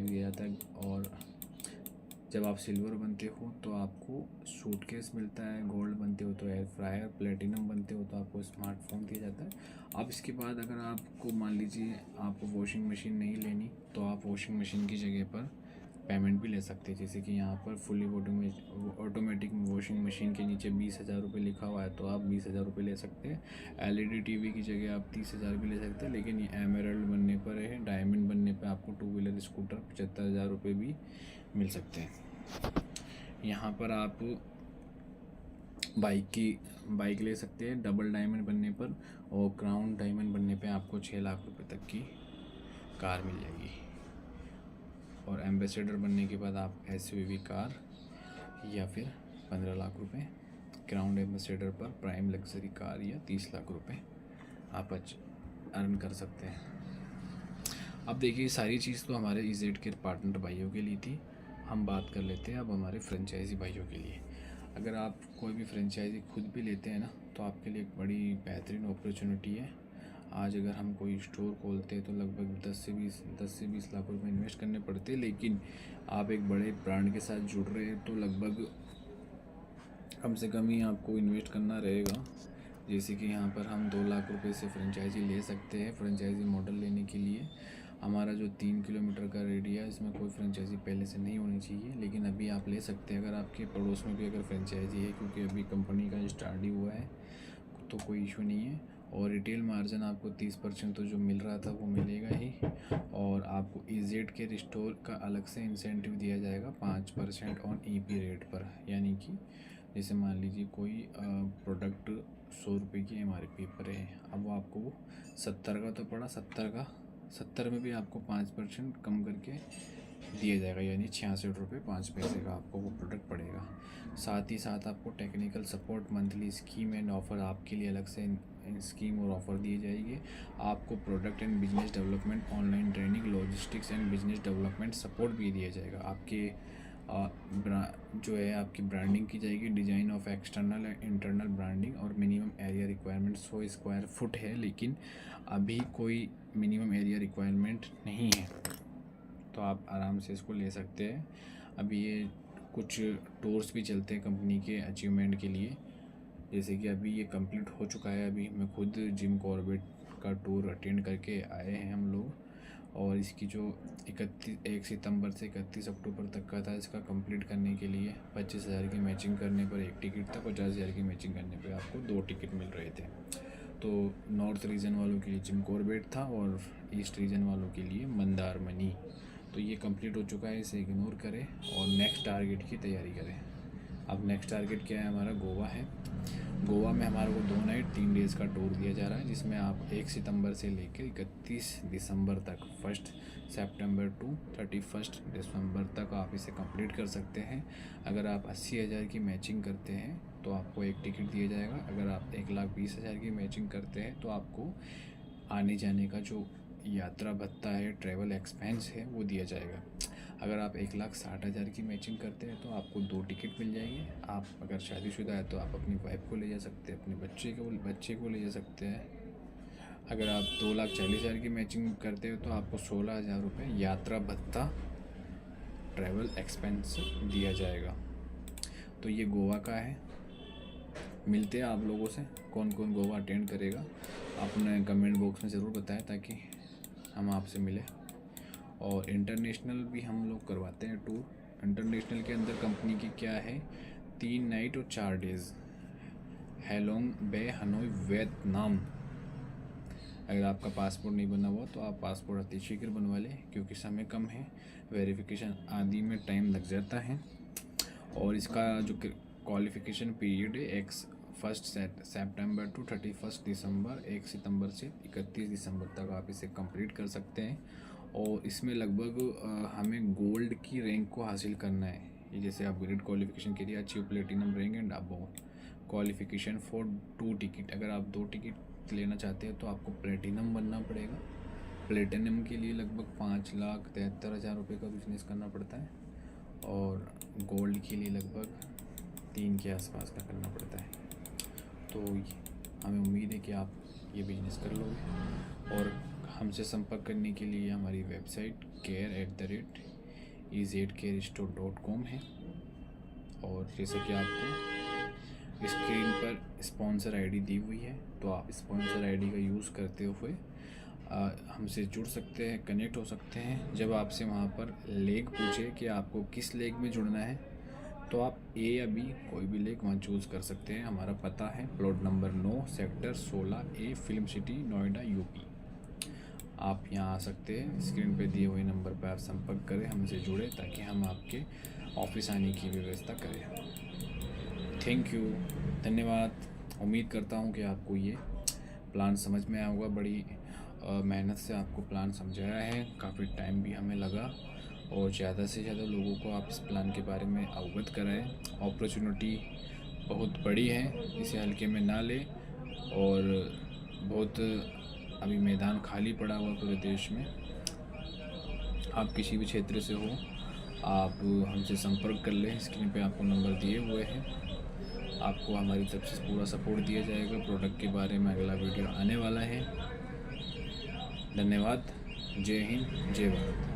Speaker 1: दिया जाता है। और जब आप सिल्वर बनते हो तो आपको सूटकेस मिलता है, गोल्ड बनते हो तो एयर फ्रायर, प्लेटिनम बनते हो तो आपको स्मार्टफोन दिया जाता है। अब इसके बाद अगर आपको मान लीजिए आपको वॉशिंग मशीन नहीं लेनी, तो आप वॉशिंग मशीन की जगह पर पेमेंट भी ले सकते हैं। जैसे कि यहाँ पर फुली ऑटोमेटिक वॉशिंग मशीन के नीचे 20,000 रुपये लिखा हुआ है, तो आप 20,000 रुपये ले सकते हैं। LED टीवी की जगह आप 30,000 भी ले सकते हैं। लेकिन ये एमरल्ड बनने पर है, डायमंड बनने पर आपको 2 व्हीलर स्कूटर 75,000 रुपये भी मिल सकते हैं। यहाँ पर आप बाइक ले सकते हैं डबल डायमंड बनने पर, और क्राउन डायमंड बनने पे आपको 6 लाख रुपए तक की कार मिल जाएगी। और एम्बेसडर बनने के बाद आप SUV कार या फिर 15 लाख रुपए, क्राउन एम्बेसडर पर प्राइम लग्जरी कार या 30 लाख रुपए आप अर्न कर सकते हैं। अब देखिए, सारी चीज़ तो हमारे ईजेड केयर पार्टनर भाइयों के लिए थी। हम बात कर लेते हैं अब हमारे फ्रेंचाइजी भाइयों के लिए। अगर आप कोई भी फ्रेंचाइजी खुद भी लेते हैं ना, तो आपके लिए एक बड़ी बेहतरीन अपॉर्चुनिटी है। आज अगर हम कोई स्टोर खोलते हैं तो लगभग 10 से 20 लाख रुपए इन्वेस्ट करने पड़ते हैं। लेकिन आप एक बड़े ब्रांड के साथ जुड़ रहे हैं तो लगभग कम से कम ही आपको इन्वेस्ट करना रहेगा। जैसे कि यहाँ पर हम 2 लाख रुपए से फ्रेंचाइजी ले सकते हैं। फ्रेंचाइजी मॉडल लेने के लिए हमारा जो 3 किलोमीटर का रेडिया है, इसमें कोई फ्रेंचाइजी पहले से नहीं होनी चाहिए, लेकिन अभी आप ले सकते हैं। अगर आपके पड़ोस में भी अगर फ्रेंचाइजी है, क्योंकि अभी कंपनी का स्टार्ट ही हुआ है, तो कोई इशू नहीं है। और रिटेल मार्जिन आपको 30% तो जो मिल रहा था वो मिलेगा ही। और आपको ईजेड के स्टोर का अलग से इंसेंटिव दिया जाएगा 5% ऑन EP रेट पर। यानी कि जैसे मान लीजिए कोई प्रोडक्ट 100 रुपये की MRP पर है, अब वो आपको 70 का तो पड़ा, 70 में भी आपको 5% कम करके दिया जाएगा, यानी 66 रुपये 5 पैसे का आपको वो प्रोडक्ट पड़ेगा। साथ ही साथ आपको technical support, monthly scheme and offer आपके लिए अलग से स्कीम और ऑफ़र दिए जाएंगे। आपको product and business development, online training, logistics and business development support भी दिया जाएगा। आपके जो है आपकी ब्रांडिंग की जाएगी, design of external and internal branding. और minimum area requirement 100 square foot है, लेकिन अभी कोई मिनिमम एरिया रिक्वायरमेंट नहीं है, तो आप आराम से इसको ले सकते हैं। अभी ये कुछ टूर्स भी चलते हैं कंपनी के अचीवमेंट के लिए, जैसे कि अभी ये कंप्लीट हो चुका है। अभी मैं खुद जिम कॉर्बेट का टूर अटेंड करके आए हैं हम लोग, और इसकी जो 1 सितंबर से 31 अक्टूबर तक का था, इसका कंप्लीट करने के लिए 25,000 की मैचिंग करने पर 1 टिकट था, 50,000 की मैचिंग करने पर आपको 2 टिकट मिल रहे थे। तो नॉर्थ रीजन वालों के लिए जिम कॉर्बेट था और ईस्ट रीजन वालों के लिए मंदारमनी। तो ये कंप्लीट हो चुका है, इसे इग्नोर करें और नेक्स्ट टारगेट की तैयारी करें। अब नेक्स्ट टारगेट क्या है हमारा? गोवा है। गोवा में हमारे को 2 नाइट 3 डेज़ का टूर दिया जा रहा है, जिसमें आप 1 सितंबर से लेकर 31 दिसंबर तक 1 सितंबर टू 31 दिसंबर तक आप इसे कंप्लीट कर सकते हैं। अगर आप 80,000 की मैचिंग करते हैं तो आपको 1 टिकट दिया जाएगा। अगर आप 1,20,000 की मैचिंग करते हैं तो आपको आने जाने का जो यात्रा भत्ता है, ट्रैवल एक्सपेंस है, वो दिया जाएगा। अगर आप 1,60,000 की मैचिंग करते हैं तो आपको 2 टिकट मिल जाएंगे। आप अगर शादीशुदा है तो आप अपनी वाइफ को ले जा सकते हैं, अपने बच्चे को ले जा सकते हैं। अगर आप 2,40,000 की मैचिंग करते हो तो आपको 16,000 रुपये यात्रा भत्ता, ट्रैवल एक्सपेंस दिया जाएगा। तो ये गोवा का है। मिलते हैं आप लोगों से, कौन कौन गोवा अटेंड करेगा अपने कमेंट बॉक्स में ज़रूर बताएं ताकि हम आपसे मिलें। और इंटरनेशनल भी हम लोग करवाते हैं टूर। इंटरनेशनल के अंदर कंपनी की क्या है, 3 नाइट और 4 डेज़ हैलोंग बे, हनोई, वियतनाम। अगर आपका पासपोर्ट नहीं बना हुआ तो आप पासपोर्ट अति शीघ्र बनवा लें, क्योंकि समय कम है, वेरिफिकेशन आदि में टाइम लग जाता है। और इसका जो क्वालिफ़िकेशन पीरियड है 1 सितंबर टू 31 दिसंबर, 1 सितंबर से 31 दिसंबर तक आप इसे कंप्लीट कर सकते हैं। और इसमें लगभग हमें गोल्ड की रैंक को हासिल करना है। ये जैसे आप ग्रेड क्वालिफ़िकेशन के लिए achieve platinum rank and above qualification for 2 ticket. अगर आप 2 टिकट लेना चाहते हैं तो आपको प्लेटिनम बनना पड़ेगा। प्लेटिनम के लिए लगभग 5,73,000 रुपये का बिजनेस करना पड़ता है और गोल्ड के लिए लगभग 3 के आसपास का करना पड़ता है। तो हमें उम्मीद है कि आप ये बिजनेस कर लोगे। और हमसे संपर्क करने के लिए हमारी वेबसाइट care@ezcareistore.com है। और जैसे कि आपको स्क्रीन पर स्पॉन्सर आईडी दी हुई है, तो आप स्पॉन्सर आईडी का यूज़ करते हुए हमसे जुड़ सकते हैं, कनेक्ट हो सकते हैं। जब आपसे वहाँ पर लेग पूछे कि आपको किस लेग में जुड़ना है तो आप ए या बी कोई भी लेग वहाँ चूज़ कर सकते हैं। हमारा पता है plot number 9 sector 16A, film city, Noida, UP. आप यहाँ आ सकते हैं। स्क्रीन पे दिए हुए नंबर पर आप संपर्क करें, हमसे जुड़े ताकि हम आपके ऑफिस आने की व्यवस्था करें। थैंक यू, धन्यवाद। उम्मीद करता हूँ कि आपको ये प्लान समझ में आया होगा। बड़ी मेहनत से आपको प्लान समझाया है, काफ़ी टाइम भी हमें लगा। और ज़्यादा से ज़्यादा लोगों को आप इस प्लान के बारे में अवगत कराएं। अपॉर्चुनिटी बहुत बड़ी है, इसे हल्के में ना लें। और बहुत अभी मैदान खाली पड़ा हुआ पूरे देश में। आप किसी भी क्षेत्र से हो, आप हमसे संपर्क कर लें। स्क्रीन पे आपको नंबर दिए हुए हैं। आपको हमारी तरफ से पूरा सपोर्ट दिया जाएगा। प्रोडक्ट के बारे में अगला वीडियो आने वाला है। धन्यवाद। जय हिंद, जय भारत।